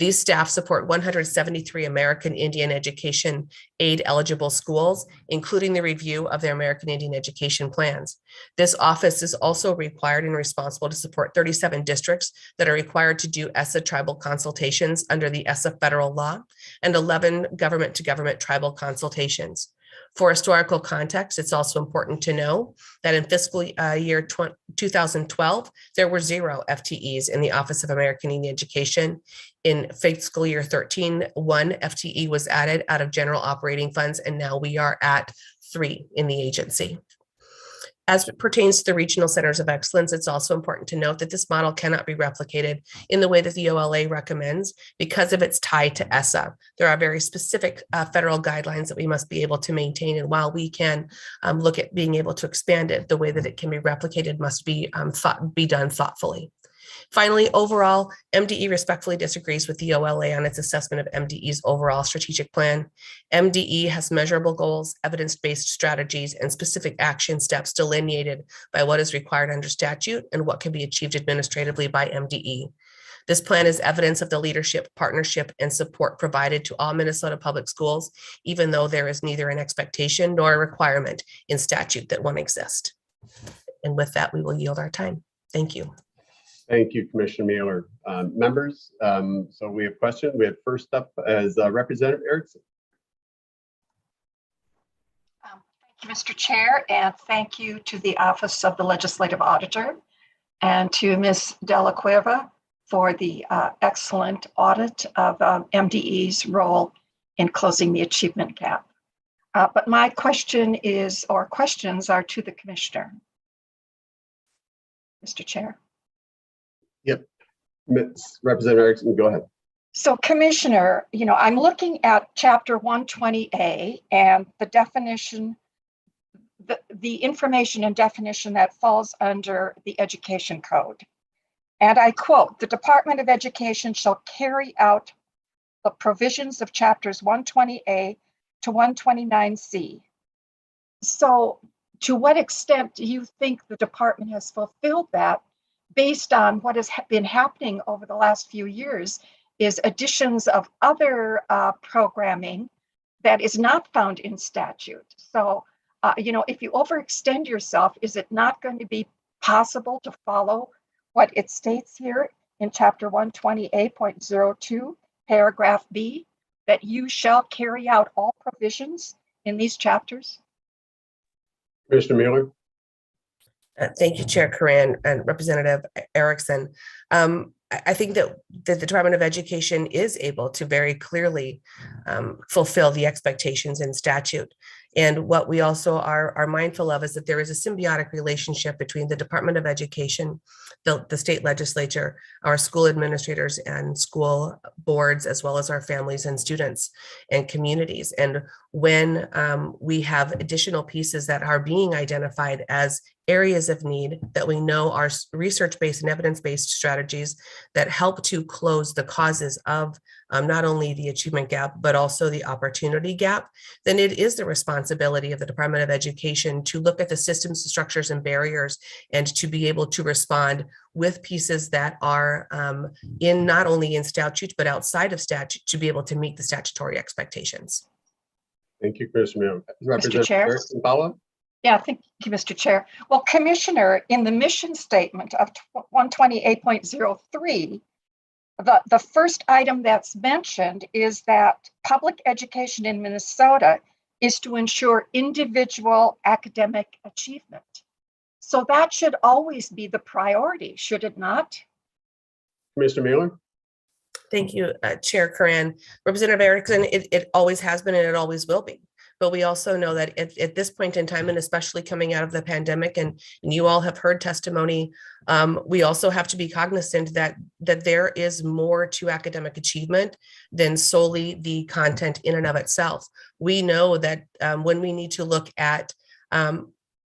These staff support 173 American Indian education aid eligible schools, including the review of their American Indian education plans. This office is also required and responsible to support 37 districts that are required to do ESSA tribal consultations under the ESSA federal law and 11 government to government tribal consultations. For historical context, it's also important to know that in fiscal year 2012, there were 0 FTEs in the Office of American Indian Education. In fiscal year 13, 1 FTE was added out of general operating funds, and now we are at 3 in the agency. As it pertains to the regional centers of excellence, it's also important to note that this model cannot be replicated in the way that the OLA recommends because of its tie to ESSA. There are very specific federal guidelines that we must be able to maintain, and while we can look at being able to expand it, the way that it can be replicated must be done thoughtfully. Finally, overall, MDE respectfully disagrees with the OLA on its assessment of MDE's overall strategic plan. MDE has measurable goals, evidence-based strategies, and specific action steps delineated by what is required under statute and what can be achieved administratively by MDE. This plan is evidence of the leadership, partnership, and support provided to all Minnesota public schools, even though there is neither an expectation nor a requirement in statute that one exist. And with that, we will yield our time. Thank you. Thank you, Commissioner Mueller. Members, so we have questions. We have first up as Representative Erickson. Thank you, Mr. Chair, and thank you to the Office of the Legislative Auditor and to Ms. Della Cueva for the excellent audit of MDE's role in closing the achievement gap. But my question is, or questions are to the Commissioner. Mr. Chair. Yep, Ms. Representative Erickson, go ahead. So Commissioner, I'm looking at Chapter 120A and the definition, the information and definition that falls under the Education Code. And I quote, "The Department of Education shall carry out the provisions of Chapters 120A to 129C." So to what extent do you think the department has fulfilled that based on what has been happening over the last few years is additions of other programming that is not found in statute? So, if you overextend yourself, is it not going to be possible to follow what it states here in Chapter 120A.02, paragraph B, that you shall carry out all provisions in these chapters? Commissioner Mueller. Thank you, Chair Coran and Representative Erickson. I think that the Department of Education is able to very clearly fulfill the expectations in statute. And what we also are mindful of is that there is a symbiotic relationship between the Department of Education, the state legislature, our school administrators and school boards, as well as our families and students and communities. And when we have additional pieces that are being identified as areas of need that we know are research-based and evidence-based strategies that help to close the causes of not only the achievement gap, but also the opportunity gap, then it is the responsibility of the Department of Education to look at the systems, structures, and barriers, and to be able to respond with pieces that are in not only in statute, but outside of statute to be able to meet the statutory expectations. Thank you, Commissioner Mueller. Mr. Chair. Erickson, follow-up? Yeah, thank you, Mr. Chair. Well, Commissioner, in the mission statement of 128.03, the first item that's mentioned is that public education in Minnesota is to ensure individual academic achievement. So that should always be the priority, should it not? Commissioner Mueller. Thank you, Chair Coran. Representative Erickson, it always has been and it always will be. But we also know that at this point in time, and especially coming out of the pandemic, and you all have heard testimony, we also have to be cognizant that there is more to academic achievement than solely the content in and of itself. We know that when we need to look at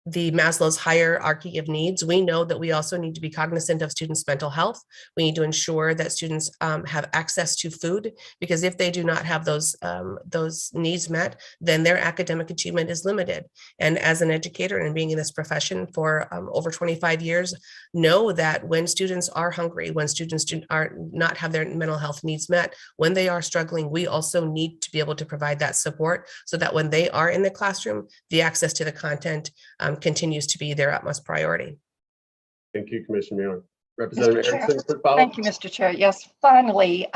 Maslow's hierarchy of needs, we know that we also need to be cognizant of students' mental health. We need to ensure that students have access to food, because if they do not have those needs met, then their academic achievement is limited. And as an educator and being in this profession for over 25 years, know that when students are hungry, when students are not have their mental health needs met, when they are struggling, we also need to be able to provide that support so that when they are in the classroom, the access to the content continues to be their utmost priority. Thank you, Commissioner Mueller. Representative Mr. Chair. Erickson, quick follow-up? Thank you, Mr. Chair. Yes, finally,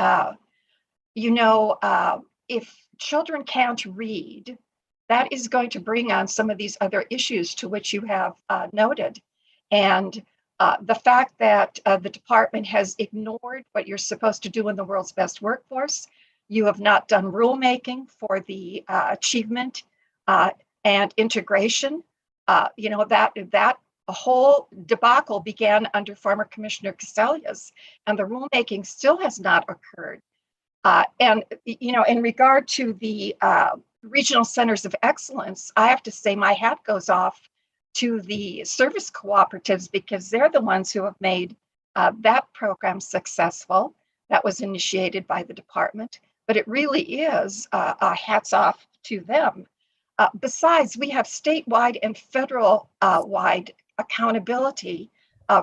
if children can't read, that is going to bring on some of these other issues to which you have noted. And the fact that the department has ignored what you're supposed to do in the world's best workforce, you have not done rulemaking for the achievement and integration. That a whole debacle began under former Commissioner Cassellas, and the rulemaking still has not occurred. In regard to the regional centers of excellence, I have to say my hat goes off to the service cooperatives, because they're the ones who have made that program successful. That was initiated by the department, but it really is hats off to them. Besides, we have statewide and federal wide accountability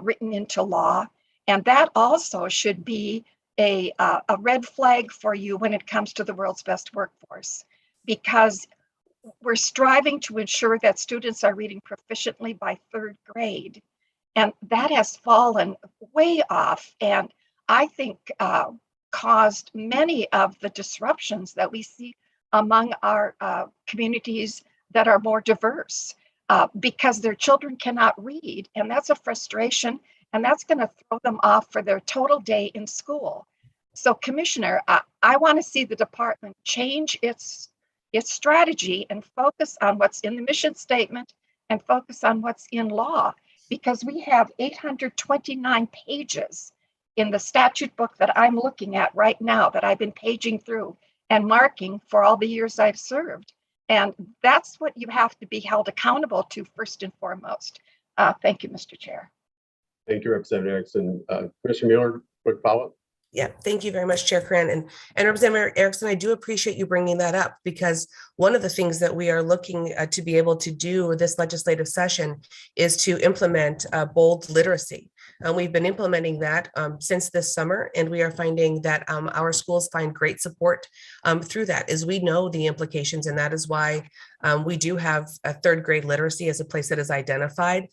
written into law, and that also should be a red flag for you when it comes to the world's best workforce, because we're striving to ensure that students are reading proficiently by 3rd grade, and that has fallen way off, and I think caused many of the disruptions that we see among our communities that are more diverse, because their children cannot read, and that's a frustration, and that's going to throw them off for their total day in school. So, Commissioner, I want to see the department change its strategy and focus on what's in the mission statement and focus on what's in law, because we have 829 pages in the statute book that I'm looking at right now, that I've been paging through and marking for all the years I've served. And that's what you have to be held accountable to first and foremost. Thank you, Mr. Chair. Thank you, Representative Erickson. Commissioner Mueller, quick follow-up? Yeah, thank you very much, Chair Coran. And Representative Erickson, I do appreciate you bringing that up, because one of the things that we are looking to be able to do this legislative session is to implement bold literacy. And we've been implementing that since this summer, and we are finding that our schools find great support through that, as we know the implications, and that is why we do have a 3rd grade literacy as a place that is identified.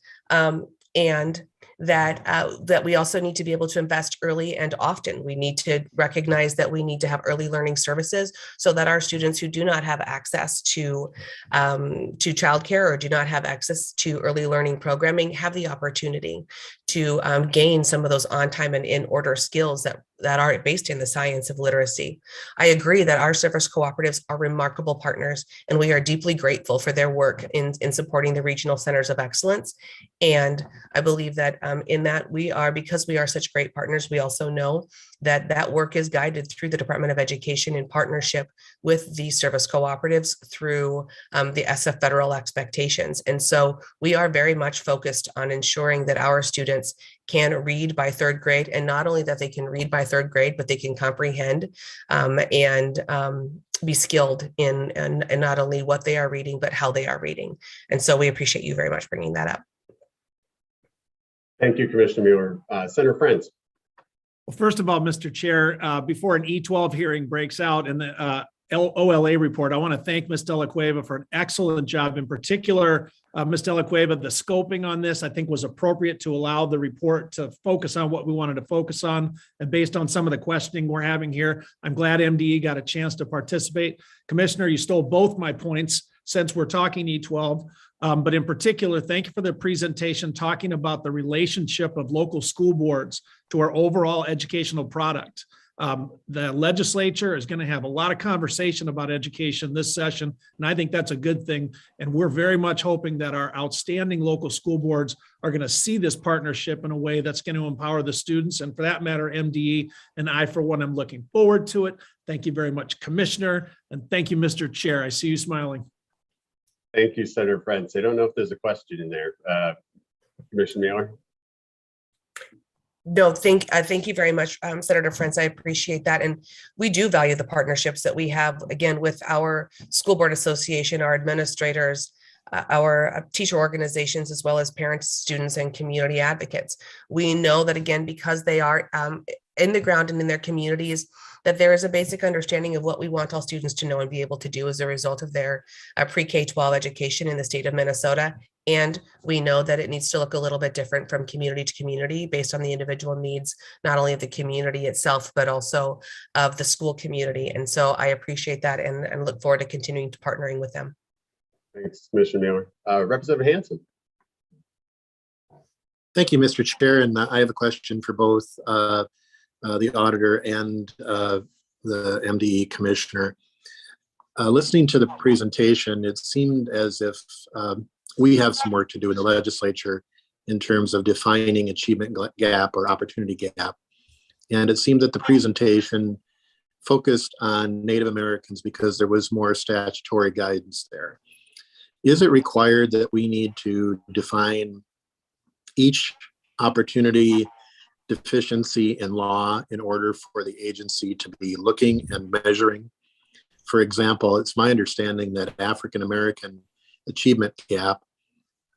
And that we also need to be able to invest early and often. We need to recognize that we need to have early learning services so that our students who do not have access to childcare or do not have access to early learning programming have the opportunity to gain some of those on time and in order skills that are based in the science of literacy. I agree that our service cooperatives are remarkable partners, and we are deeply grateful for their work in supporting the regional centers of excellence. And I believe that in that because we are such great partners, we also know that that work is guided through the Department of Education in partnership with the service cooperatives through the SF federal expectations. And so we are very much focused on ensuring that our students can read by 3rd grade, and not only that they can read by 3rd grade, but they can comprehend and be skilled in and not only what they are reading, but how they are reading. And so we appreciate you very much bringing that up. Thank you, Commissioner Mueller. Senator Friends. Well, first of all, Mr. Chair, before an E12 hearing breaks out in the OLA report, I want to thank Ms. De La Cueva for an excellent job. In particular, Ms. De La Cueva, the scoping on this, I think, was appropriate to allow the report to focus on what we wanted to focus on. And based on some of the questioning we're having here, I'm glad MDE got a chance to participate. Commissioner, you stole both my points since we're talking E12. But in particular, thank you for the presentation talking about the relationship of local school boards to our overall educational product. The legislature is going to have a lot of conversation about education this session, and I think that's a good thing. And we're very much hoping that our outstanding local school boards are going to see this partnership in a way that's going to empower the students. And for that matter, MDE and I, for one, am looking forward to it. Thank you very much, Commissioner. And thank you, Mr. Chair. I see you smiling. Thank you, Senator Frentz. I don't know if there's a question in there. Commissioner Mueller? No, thank you very much, Senator Frentz. I appreciate that. And we do value the partnerships that we have, again, with our school board association, our administrators, our teacher organizations, as well as parents, students, and community advocates. We know that, again, because they are in the ground and in their communities, that there is a basic understanding of what we want all students to know and be able to do as a result of their pre-K-12 education in the state of Minnesota. And we know that it needs to look a little bit different from community to community based on the individual needs, not only of the community itself, but also of the school community. And so I appreciate that and look forward to continuing to partnering with them. Thanks, Commissioner Mueller. Representative Hansen? Thank you, Mr. Chair. And I have a question for both the auditor and the MDE commissioner. Listening to the presentation, it seemed as if we have some work to do in the legislature in terms of defining achievement gap or opportunity gap. And it seemed that the presentation focused on Native Americans because there was more statutory guidance there. Is it required that we need to define each opportunity deficiency in law in order for the agency to be looking and measuring? For example, it's my understanding that African American achievement gap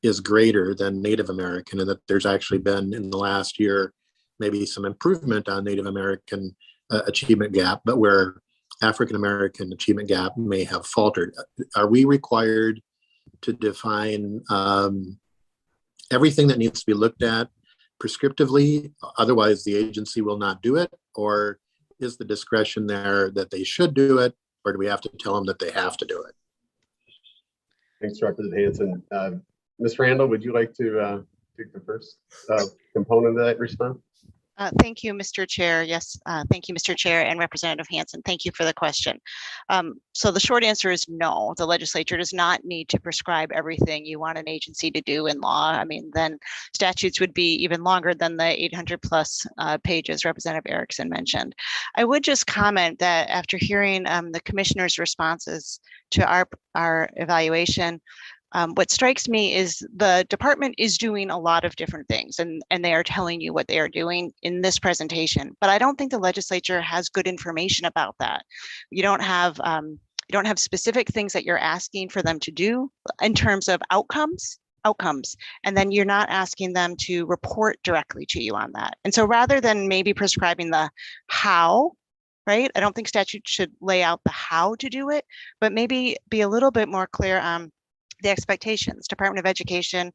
is greater than Native American, and that there's actually been in the last year maybe some improvement on Native American achievement gap, but where African American achievement gap may have faltered. Are we required to define everything that needs to be looked at prescriptively, otherwise the agency will not do it? Or is the discretion there that they should do it, or do we have to tell them that they have to do it? Thanks, Representative Hansen. Ms. Randall, would you like to take the first component of that response? Thank you, Mr. Chair. Yes, thank you, Mr. Chair and Representative Hansen. Thank you for the question. So the short answer is no. The legislature does not need to prescribe everything you want an agency to do in law. I mean, then statutes would be even longer than the 800 plus pages Representative Erickson mentioned. I would just comment that after hearing the commissioner's responses to our evaluation, what strikes me is the department is doing a lot of different things, and they are telling you what they are doing in this presentation. But I don't think the legislature has good information about that. You don't have specific things that you're asking for them to do in terms of outcomes, and then you're not asking them to report directly to you on that. And so rather than maybe prescribing the how, right? I don't think statute should lay out the how to do it, but maybe be a little bit more clear on the expectations. Department of Education,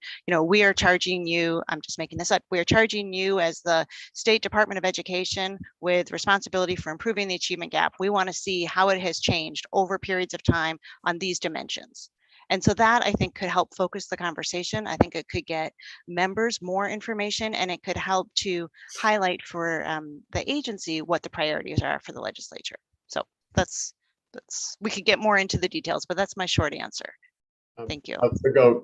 we are charging you, I'm just making this up, we are charging you as the State Department of Education with responsibility for improving the achievement gap. We want to see how it has changed over periods of time on these dimensions. And so that, I think, could help focus the conversation. I think it could get members more information, and it could help to highlight for the agency what the priorities are for the legislature. So that's we could get more into the details, but that's my short answer. Thank you. I'll go,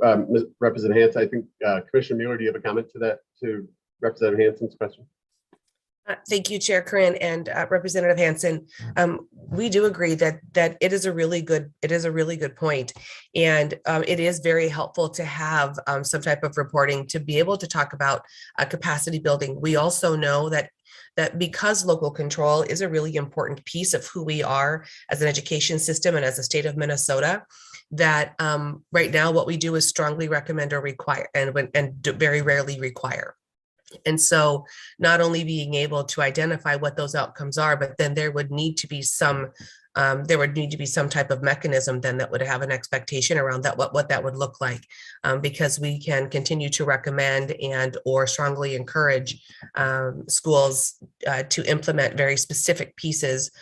Representative Hansen. I think Commissioner Mueller, do you have a comment to that, to Representative Hansen's question? Thank you, Chair Corinne and Representative Hansen. We do agree that it is a really good point, and it is very helpful to have some type of reporting to be able to talk about capacity building. We also know that because local control is a really important piece of who we are as an education system and as a state of Minnesota, that right now what we do is strongly recommend or require and very rarely require. And so not only being able to identify what those outcomes are, but then there would need to be some type of mechanism then that would have an expectation around that, what that would look like, because we can continue to recommend and or strongly encourage schools to implement very specific pieces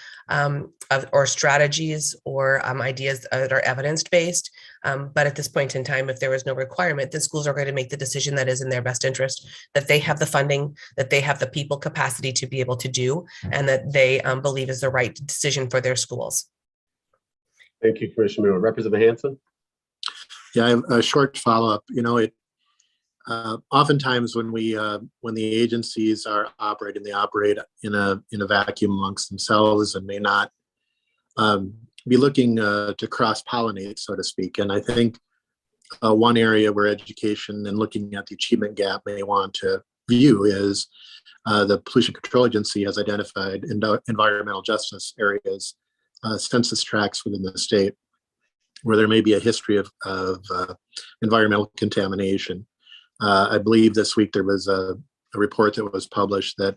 or strategies or ideas that are evidence-based. But at this point in time, if there is no requirement, then schools are going to make the decision that is in their best interest, that they have the funding, that they have the people capacity to be able to do, and that they believe is the right decision for their schools. Thank you, Commissioner Mueller. Representative Hansen? Yeah, I have a short follow-up. Oftentimes when the agencies are operating, they operate in a vacuum amongst themselves and may not be looking to cross-pollinate, so to speak. And I think one area where education and looking at the achievement gap may want to view is the Pollution Control Agency has identified environmental justice areas, census tracts within the state, where there may be a history of environmental contamination. I believe this week there was a report that was published that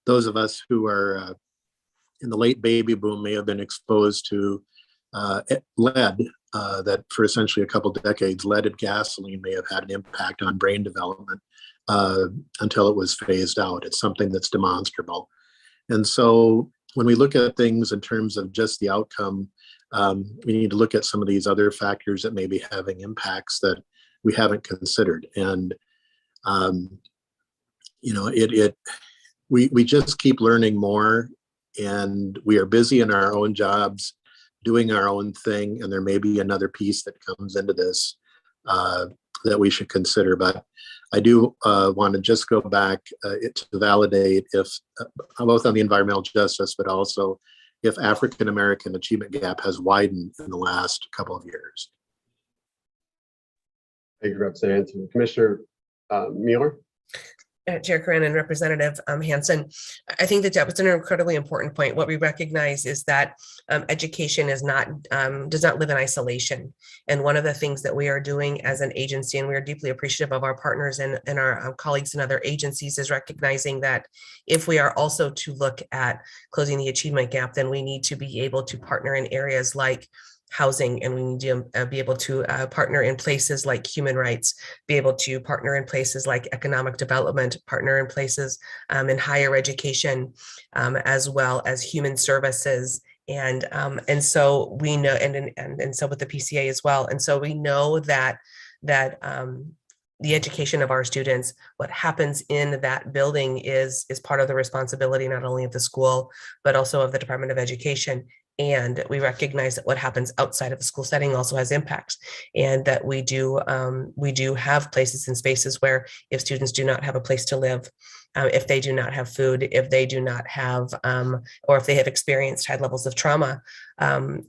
those of us who are in the late baby boom may have been exposed to lead, that for essentially a couple decades, leaded gasoline may have had an impact on brain development until it was phased out. It's something that's demonstrable. And so when we look at things in terms of just the outcome, we need to look at some of these other factors that may be having impacts that we haven't considered. And, you know, we just keep learning more, and we are busy in our own jobs doing our own thing. And there may be another piece that comes into this that we should consider. But I do want to just go back to validate if both on the environmental justice, but also if African-American achievement gap has widened in the last couple of years. Thank you, Representative Hansen. Commissioner Mueller. Chair Corinne and Representative Hansen, I think that was an incredibly important point. What we recognize is that education is not does not live in isolation. And one of the things that we are doing as an agency, and we are deeply appreciative of our partners and our colleagues in other agencies, is recognizing that if we are also to look at closing the achievement gap, then we need to be able to partner in areas like housing, and we need to be able to partner in places like human rights, be able to partner in places like economic development, partner in places in higher education, as well as human services. And so we know, and so with the PCA as well. And so we know that the education of our students, what happens in that building is part of the responsibility, not only of the school, but also of the Department of Education. And we recognize that what happens outside of the school setting also has impacts, and that we do have places and spaces where if students do not have a place to live, if they do not have food, if they do not have, or if they have experienced high levels of trauma,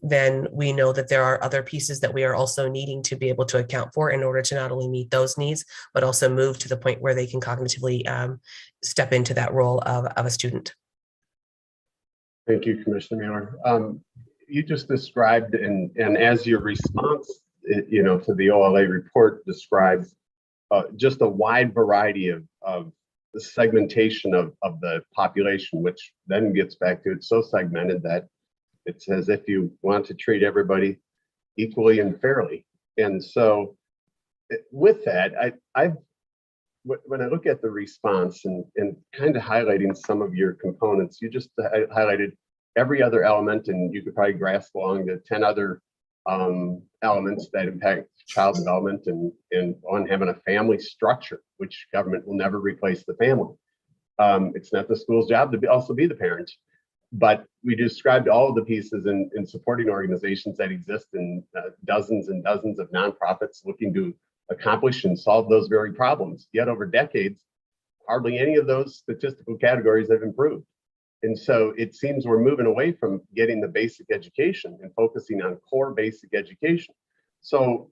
then we know that there are other pieces that we are also needing to be able to account for in order to not only meet those needs, but also move to the point where they can cognitively step into that role of a student. Thank you, Commissioner Mueller. You just described, and as your response, you know, to the OLA report describes just a wide variety of the segmentation of the population, which then gets back to it's so segmented that it's as if you want to treat everybody equally and fairly. And so with that, when I look at the response and kind of highlighting some of your components, you just highlighted every other element, and you could probably grasp along the 10 other elements that impact child development and on having a family structure, which government will never replace the family. It's not the school's job to also be the parent, but we described all of the pieces in supporting organizations that exist in dozens and dozens of nonprofits looking to accomplish and solve those very problems. Yet over decades, hardly any of those statistical categories have improved. And so it seems we're moving away from getting the basic education and focusing on core basic education. So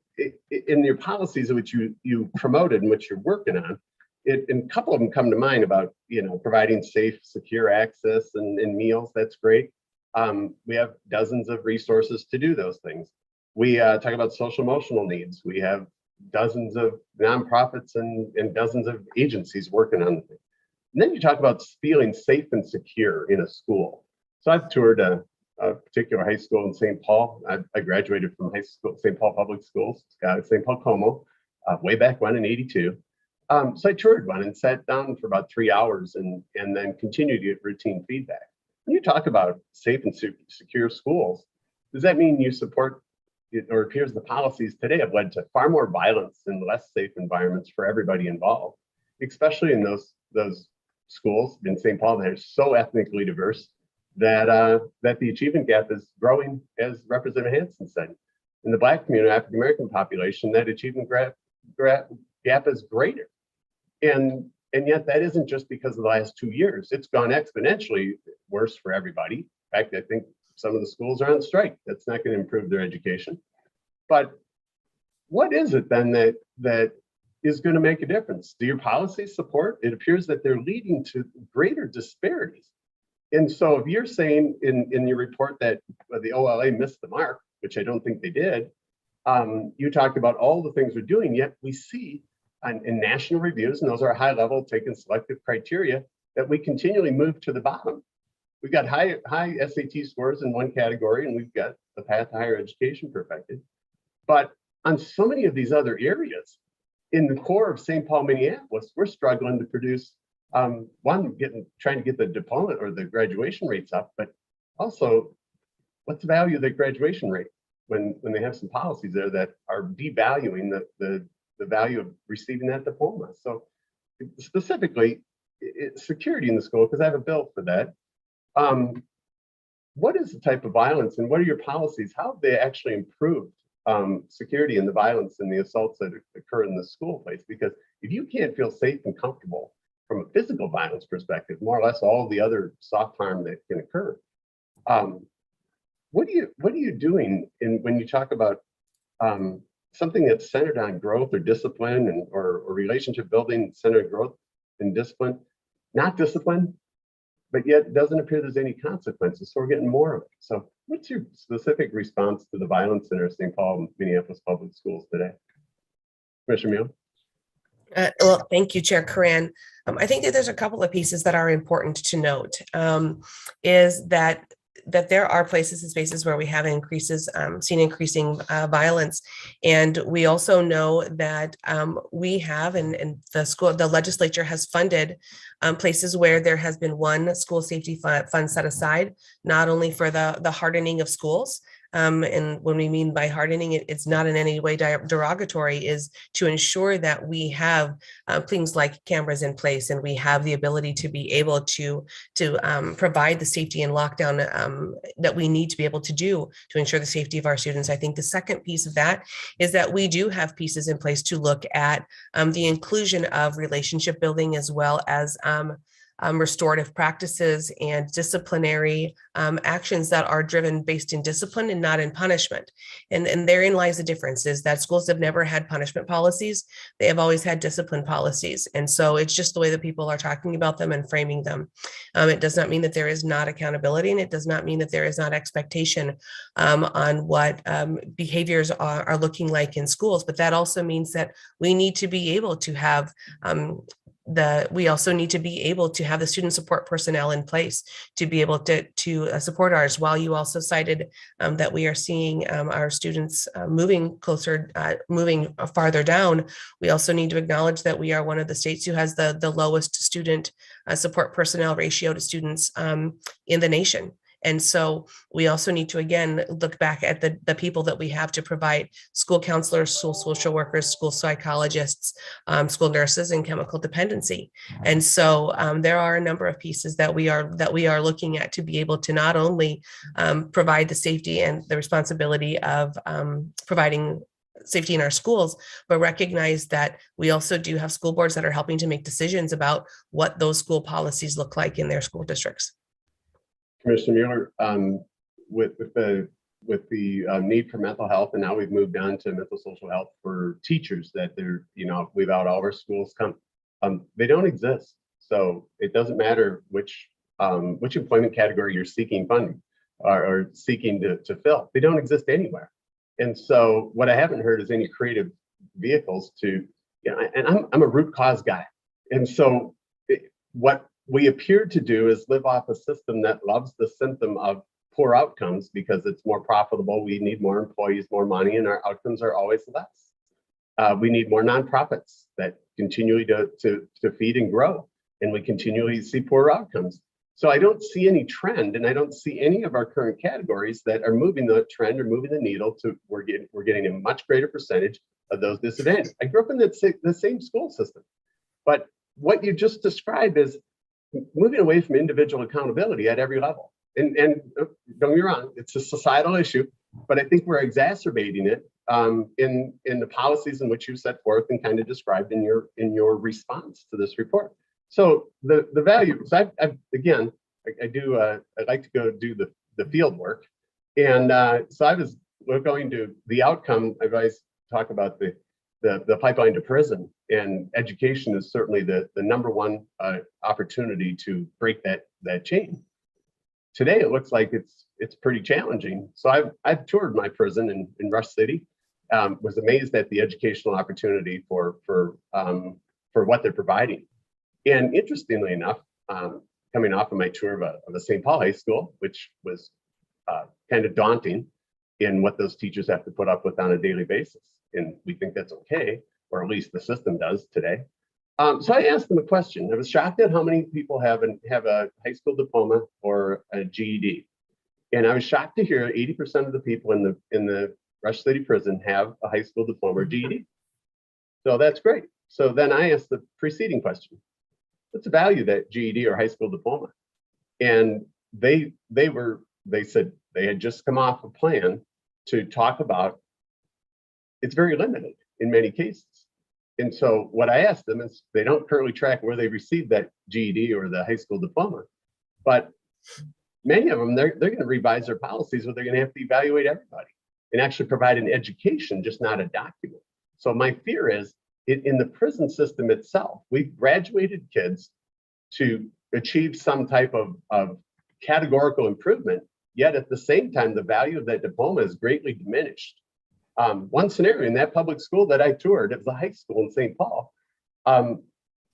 in your policies, which you promoted and which you're working on, and a couple of them come to mind about, you know, providing safe, secure access and meals. That's great. We have dozens of resources to do those things. We talk about social emotional needs. We have dozens of nonprofits and dozens of agencies working on the thing. And then you talk about feeling safe and secure in a school. So I've toured a particular high school in St. Paul. I graduated from high school, St. Paul Public Schools, St. Paul Como, way back when in '82. So I toured one and sat down for about 3 hours and then continued to get routine feedback. When you talk about safe and secure schools, does that mean you support, or appears the policies today have led to far more violence and less safe environments for everybody involved, especially in those schools in St. Paul that are so ethnically diverse that the achievement gap is growing, as Representative Hansen said. In the Black community, African American population, that achievement gap is greater. And yet that isn't just because of the last 2 years. It's gone exponentially worse for everybody. In fact, I think some of the schools are on strike. That's not going to improve their education. But what is it then that is going to make a difference? Do your policies support? It appears that they're leading to greater disparities. And so if you're saying in your report that the OLA missed the mark, which I don't think they did, you talked about all the things we're doing, yet we see in national reviews, and those are high level, taken selective criteria, that we continually move to the bottom. We've got high SAT scores in one category, and we've got the path to higher education perfected. But on so many of these other areas, in the core of St. Paul, Minneapolis, we're struggling to produce, trying to get the diploma or the graduation rates up, but also what's the value of the graduation rate when they have some policies there that are devaluing the value of receiving that diploma. So specifically, security in the school, because I have a bill for that. What is the type of violence and what are your policies? How have they actually improved security and the violence and the assaults that occur in the school place? Because if you can't feel safe and comfortable from a physical violence perspective, more or less all the other soft harm that can occur, what are you doing when you talk about something that's centered on growth or discipline or relationship building centered on growth and discipline, not discipline, but yet it doesn't appear there's any consequences. So we're getting more of it. So what's your specific response to the violence in our St. Paul, Minneapolis public schools today? Commissioner Mueller? Well, thank you, Chair Coran. I think that there's a couple of pieces that are important to note. Is that there are places and spaces where we have seen increasing violence, and we also know that we have, and the legislature has funded places where there has been one school safety fund set aside, not only for the hardening of schools. And when we mean by hardening, it's not in any way derogatory, is to ensure that we have things like cameras in place and we have the ability to be able to provide the safety and lockdown that we need to be able to do to ensure the safety of our students. I think the second piece of that is that we do have pieces in place to look at the inclusion of relationship building, as well as restorative practices and disciplinary actions that are driven based in discipline and not in punishment. And therein lies the difference, is that schools have never had punishment policies. They have always had discipline policies. And so it's just the way that people are talking about them and framing them. It does not mean that there is not accountability, and it does not mean that there is not expectation on what behaviors are looking like in schools. But that also means that we need to be able to have we also need to be able to have the student support personnel in place to be able to support ours. While you also cited that we are seeing our students moving farther down, we also need to acknowledge that we are one of the states who has the lowest student support personnel ratio to students in the nation. And so we also need to, again, look back at the people that we have to provide: school counselors, school social workers, school psychologists, school nurses, and chemical dependency. And so there are a number of pieces that we are looking at to be able to not only provide the safety and the responsibility of providing safety in our schools, but recognize that we also do have school boards that are helping to make decisions about what those school policies look like in their school districts. Commissioner Mueller, with the need for mental health, and now we've moved on to mental social health for teachers, that they're, without all our schools they don't exist. So it doesn't matter which employment category you're seeking funding or seeking to fill. They don't exist anywhere. And so what I haven't heard is any creative vehicles to, and I'm a root cause guy. And so what we appear to do is live off a system that loves the symptom of poor outcomes because it's more profitable. We need more employees, more money, and our outcomes are always less. We need more nonprofits that continually to feed and grow, and we continually see poor outcomes. So I don't see any trend, and I don't see any of our current categories that are moving the trend or moving the needle to we're getting a much greater percentage of those disadvantaged. I grew up in the same school system, but what you just described is moving away from individual accountability at every level. And don't get me wrong, it's a societal issue, but I think we're exacerbating it in the policies in which you set forth and kind of described in your response to this report. So the value, so I'd like to go do the field work. And so we're going to the outcome. I've always talk about the pipeline to prison, and education is certainly the number one opportunity to break that chain. Today, it looks like it's pretty challenging. So I've toured my prison in Rush City. Was amazed at the educational opportunity for what they're providing. And interestingly enough, coming off of my tour of a St. Paul high school, which was kind of daunting in what those teachers have to put up with on a daily basis. And we think that's okay, or at least the system does today. So I asked them a question. I was shocked at how many people have a high school diploma or a GED. And I was shocked to hear 80% of the people in the Rush City prison have a high school diploma or GED. So that's great. So then I asked the preceding question: what's the value of that GED or high school diploma? And they said they had just come off a plan to talk about it's very limited in many cases. And so what I asked them is, they don't currently track where they received that GED or the high school diploma, but many of them, they're going to revise their policies where they're going to have to evaluate everybody and actually provide an education, just not a document. So my fear is in the prison system itself, we've graduated kids to achieve some type of categorical improvement, yet at the same time, the value of that diploma is greatly diminished. One scenario in that public school that I toured, it was a high school in St. Paul.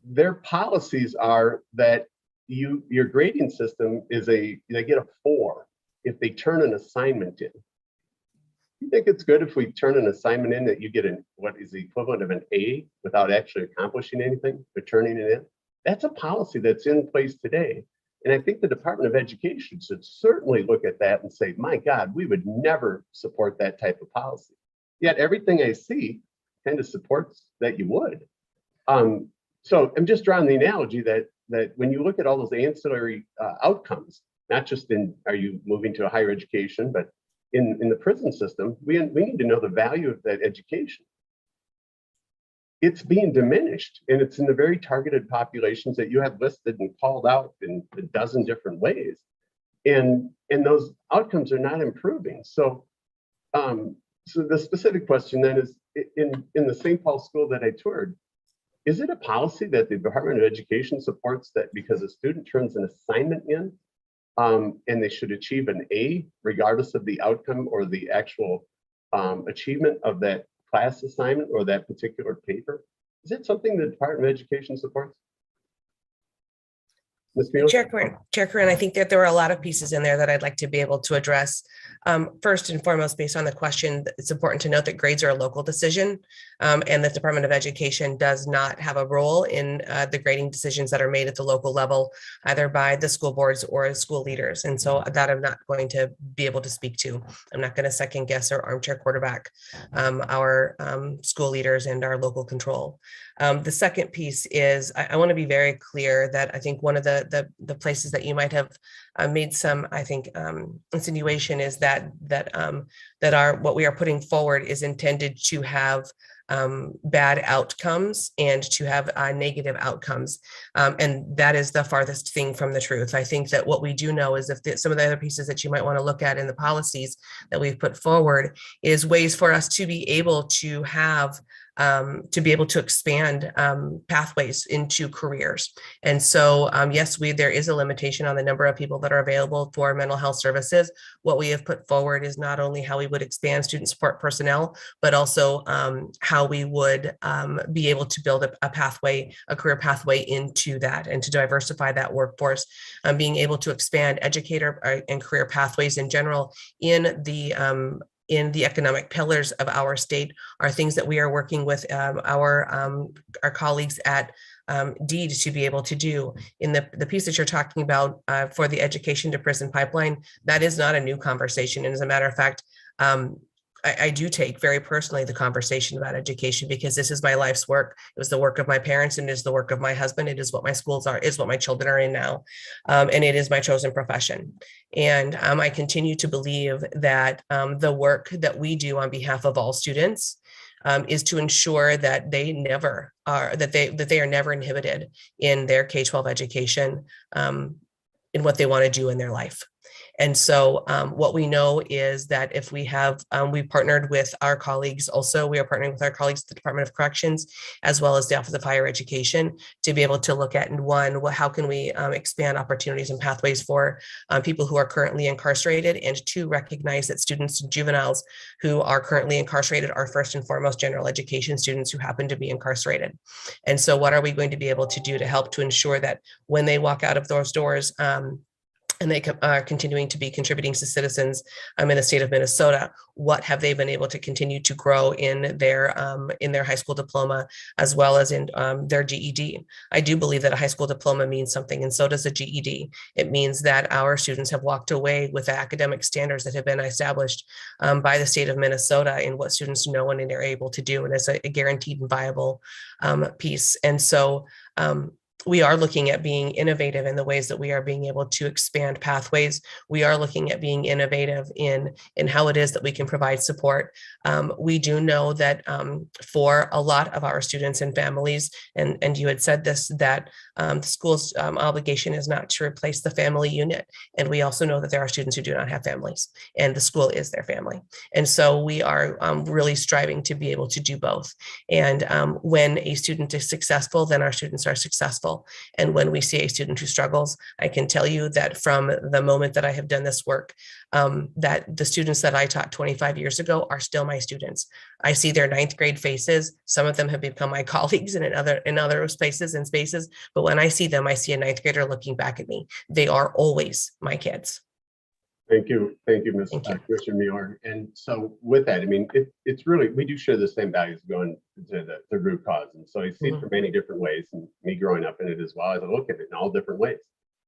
Their policies are that your grading system is they get a 4 if they turn an assignment in. You think it's good if we turn an assignment in that you get what is the equivalent of an A without actually accomplishing anything, but turning it in? That's a policy that's in place today. And I think the Department of Education should certainly look at that and say, my God, we would never support that type of policy. Yet everything I see kind of supports that you would. So I'm just drawing the analogy that when you look at all those ancillary outcomes, not just are you moving to a higher education, but in the prison system, we need to know the value of that education. It's being diminished, and it's in the very targeted populations that you have listed and called out in a dozen different ways. And those outcomes are not improving. So the specific question then is, in the St. Paul school that I toured, is it a policy that the Department of Education supports that because a student turns an assignment in and they should achieve an A regardless of the outcome or the actual achievement of that class assignment or that particular paper? Is it something the Department of Education supports? Ms. Mueller? Chair Corinne, I think that there are a lot of pieces in there that I'd like to be able to address. First and foremost, based on the question, it's important to note that grades are a local decision, and the Department of Education does not have a role in the grading decisions that are made at the local level, either by the school boards or school leaders. And so that I'm not going to be able to speak to. I'm not going to second guess or armchair quarterback our school leaders and our local control. The second piece is I want to be very clear that I think one of the places that you might have made some, I think, insinuation is that what we are putting forward is intended to have bad outcomes and to have negative outcomes. And that is the farthest thing from the truth. I think that what we do know is some of the other pieces that you might want to look at in the policies that we've put forward is ways for us to be able to have to expand pathways into careers. And so, yes, there is a limitation on the number of people that are available for mental health services. What we have put forward is not only how we would expand student support personnel, but also how we would be able to build a career pathway into that and to diversify that workforce, being able to expand educator and career pathways in general in the economic pillars of our state are things that we are working with our colleagues at DEED to be able to do. In the piece that you're talking about for the education to prison pipeline, that is not a new conversation. And as a matter of fact, I do take very personally the conversation about education because this is my life's work. It was the work of my parents and it is the work of my husband. It is what my schools are, is what my children are in now. And it is my chosen profession. And I continue to believe that the work that we do on behalf of all students is to ensure that they are never inhibited in their K-12 education in what they want to do in their life. And so what we know is that if we have, we partnered with our colleagues also, we are partnering with our colleagues at the Department of Corrections, as well as the Office of Higher Education, to be able to look at, and one, how can we expand opportunities and pathways for people who are currently incarcerated, and two, recognize that students and juveniles who are currently incarcerated are first and foremost general education students who happen to be incarcerated. And so what are we going to be able to do to help to ensure that when they walk out of those doors, and they are continuing to be contributing to citizens in the state of Minnesota, what have they been able to continue to grow in their high school diploma, as well as in their GED. I do believe that a high school diploma means something, and so does a GED. It means that our students have walked away with academic standards that have been established by the state of Minnesota in what students know and are able to do, and it's a guaranteed and viable piece. And so we are looking at being innovative in the ways that we are being able to expand pathways. We are looking at being innovative in how it is that we can provide support. We do know that for a lot of our students and families, and you had said this, that the school's obligation is not to replace the family unit. And we also know that there are students who do not have families, and the school is their family. And so we are really striving to be able to do both. And when a student is successful, then our students are successful. And when we see a student who struggles, I can tell you that from the moment that I have done this work, that the students that I taught 25 years ago are still my students. I see their ninth grade faces. Some of them have become my colleagues and in other spaces and spaces. But when I see them, I see a ninth grader looking back at me. They are always my kids. Thank you, Ms. Commissioner Mueller. And so with that, I mean, it's really, we do share the same values going to the root cause. And so I see it from many different ways, and me growing up in it as well, as I look at it in all different ways.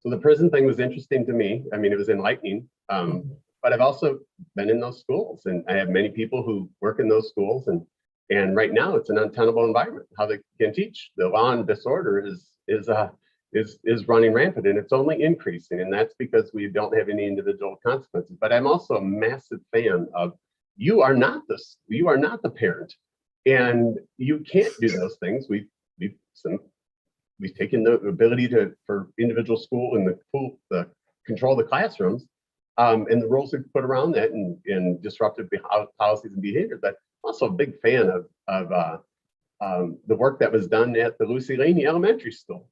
So the prison thing was interesting to me. I mean, it was enlightening, but I've also been in those schools, and I have many people who work in those schools, and right now it's an untenable environment, how they can teach. The law and disorder is running rampant, and it's only increasing, and that's because we don't have any individual consequences. But I'm also a massive fan of, you are not the parent, and you can't do those things. We've taken the ability for individual school and the control of the classrooms, and the rules we've put around that, and disruptive policies and behaviors. But I'm also a big fan of the work that was done at the Lucy Laney Elementary School.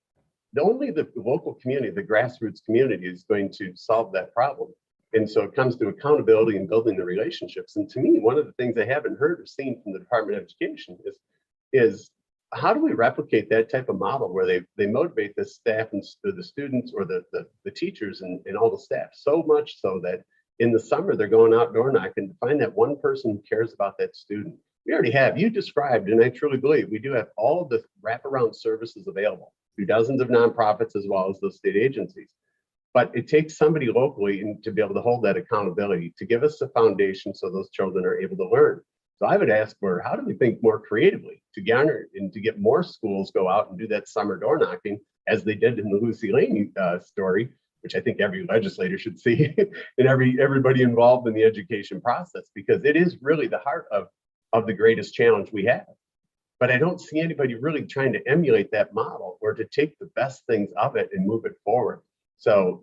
Only the local community, the grassroots community, is going to solve that problem. And so it comes to accountability and building the relationships. And to me, one of the things I haven't heard or seen from the Department of Education is how do we replicate that type of model where they motivate the staff and the students, or the teachers and all the staff, so much so that in the summer they're going out door knocking to find that one person who cares about that student. We already have, you described, and I truly believe we do have all of the wraparound services available through dozens of nonprofits as well as those state agencies. But it takes somebody locally to be able to hold that accountability, to give us a foundation so those children are able to learn. So I would ask for, how do we think more creatively to garner and to get more schools go out and do that summer door knocking, as they did in the Lucy Laney story, which I think every legislator should see, and everybody involved in the education process, because it is really the heart of the greatest challenge we have. But I don't see anybody really trying to emulate that model, or to take the best things of it and move it forward. So,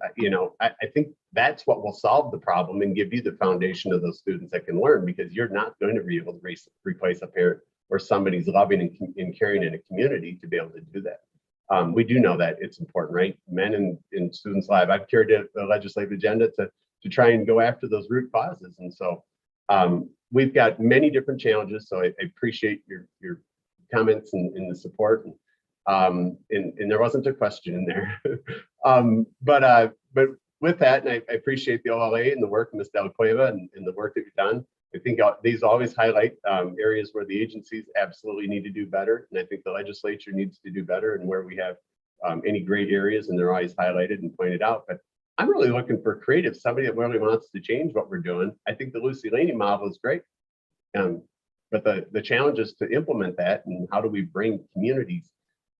I think that's what will solve the problem and give you the foundation of those students that can learn, because you're not going to be able to replace a parent or somebody's loving and caring in a community to be able to do that. We do know that it's important, right? Men in students' lives. I've carried a legislative agenda to try and go after those root causes. And so we've got many different challenges. So I appreciate your comments and the support. And there wasn't a question in there. But with that, and I appreciate the OLA and the work of Ms. Della Cueva and the work that you've done. I think these always highlight areas where the agencies absolutely need to do better. And I think the legislature needs to do better, and where we have any great areas, and they're always highlighted and pointed out. But I'm really looking for creative, somebody that really wants to change what we're doing. I think the Lucy Laney model is great. But the challenge is to implement that, and how do we bring communities,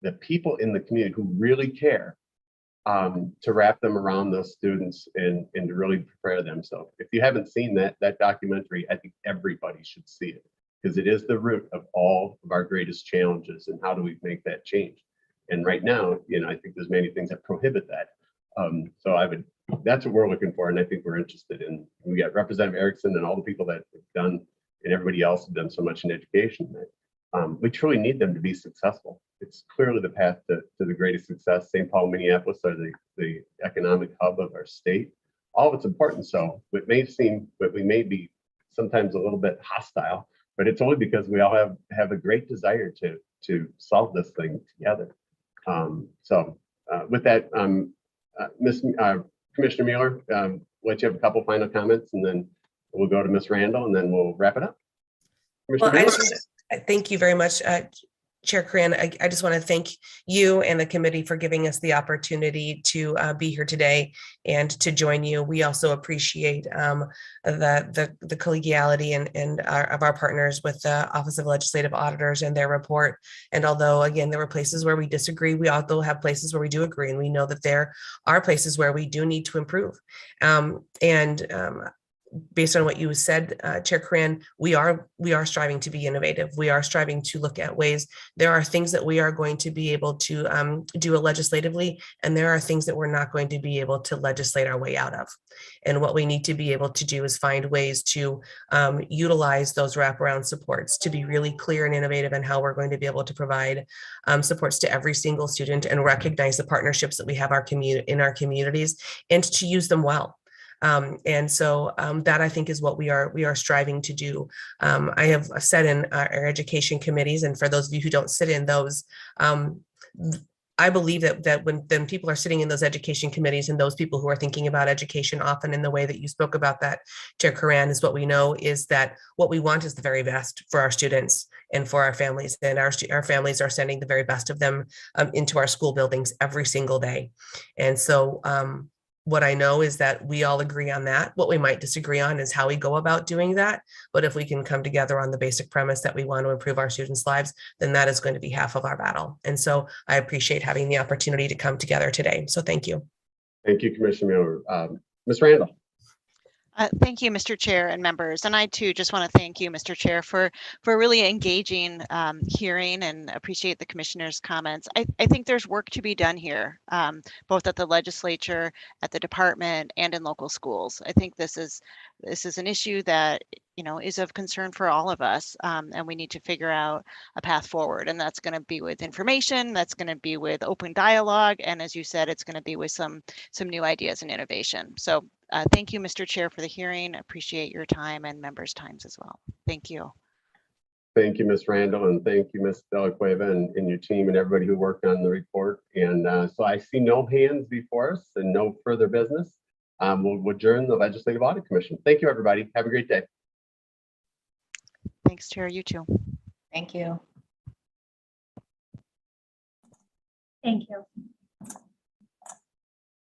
the people in the community who really care, to wrap them around those students and to really prepare them. So if you haven't seen that documentary, I think everybody should see it, because it is the root of all of our greatest challenges, and how do we make that change? And right now, I think there's many things that prohibit that. So I would That's what we're looking for, and I think we're interested in. We got Representative Erickson and all the people that have done, and everybody else have done so much in education. We truly need them to be successful. It's clearly the path to the greatest success. St. Paul, Minneapolis are the economic hub of our state. All of it's important. So it may seem that we may be sometimes a little bit hostile, but it's only because we all have a great desire to solve this thing together. With that, Commissioner Mueller, let you have a couple final comments, and then we'll go to Ms. Randall, and then we'll wrap it up. Well, Commissioner Mueller? thank you very much, Chair Corinne. I just want to thank you and the committee for giving us the opportunity to be here today and to join you. We also appreciate the collegiality of our partners with the Office of Legislative Auditors and their report. And although, again, there were places where we disagree, we also have places where we do agree. And we know that there are places where we do need to improve. Based on what you said, Chair Corinne, we are striving to be innovative. We are striving to look at ways. There are things that we are going to be able to do legislatively, and there are things that we're not going to be able to legislate our way out of. And what we need to be able to do is find ways to utilize those wraparound supports, to be really clear and innovative in how we're going to be able to provide supports to every single student, and recognize the partnerships that we have in our communities, and to use them well. That I think is what we are striving to do. I have said in our education committees, and for those of you who don't sit in those, I believe that when people are sitting in those education committees, and those people who are thinking about education often in the way that you spoke about that, Chair Corinne, is what we know is that what we want is the very best for our students and for our families, and our families are sending the very best of them into our school buildings every single day. And so what I know is that we all agree on that. What we might disagree on is how we go about doing that. But if we can come together on the basic premise that we want to improve our students' lives, then that is going to be half of our battle. And so I appreciate having the opportunity to come together today. So thank you. Thank you, Commissioner Mueller. Ms. Randall. Thank you, Mr. Chair and members. And I too just want to thank you, Mr. Chair, for really engaging hearing, and appreciate the commissioner's comments. I think there's work to be done here, both at the legislature, at the department, and in local schools. I think this is an issue that is of concern for all of us, and we need to figure out a path forward. And that's going to be with information, that's going to be with open dialogue, and as you said, it's going to be with some new ideas and innovation. So thank you, Mr. Chair, for the hearing. Appreciate your time and members' times as well. Thank you. Thank you, Ms. Randall, and thank you, Ms. Della Cueva, and your team, and everybody who worked on the report. And so I see no hands before us and no further business. We'll adjourn the Legislative Audit Commission. Thank you, everybody. Have a great day. Thanks, Chair. You too. Thank you. Thank you.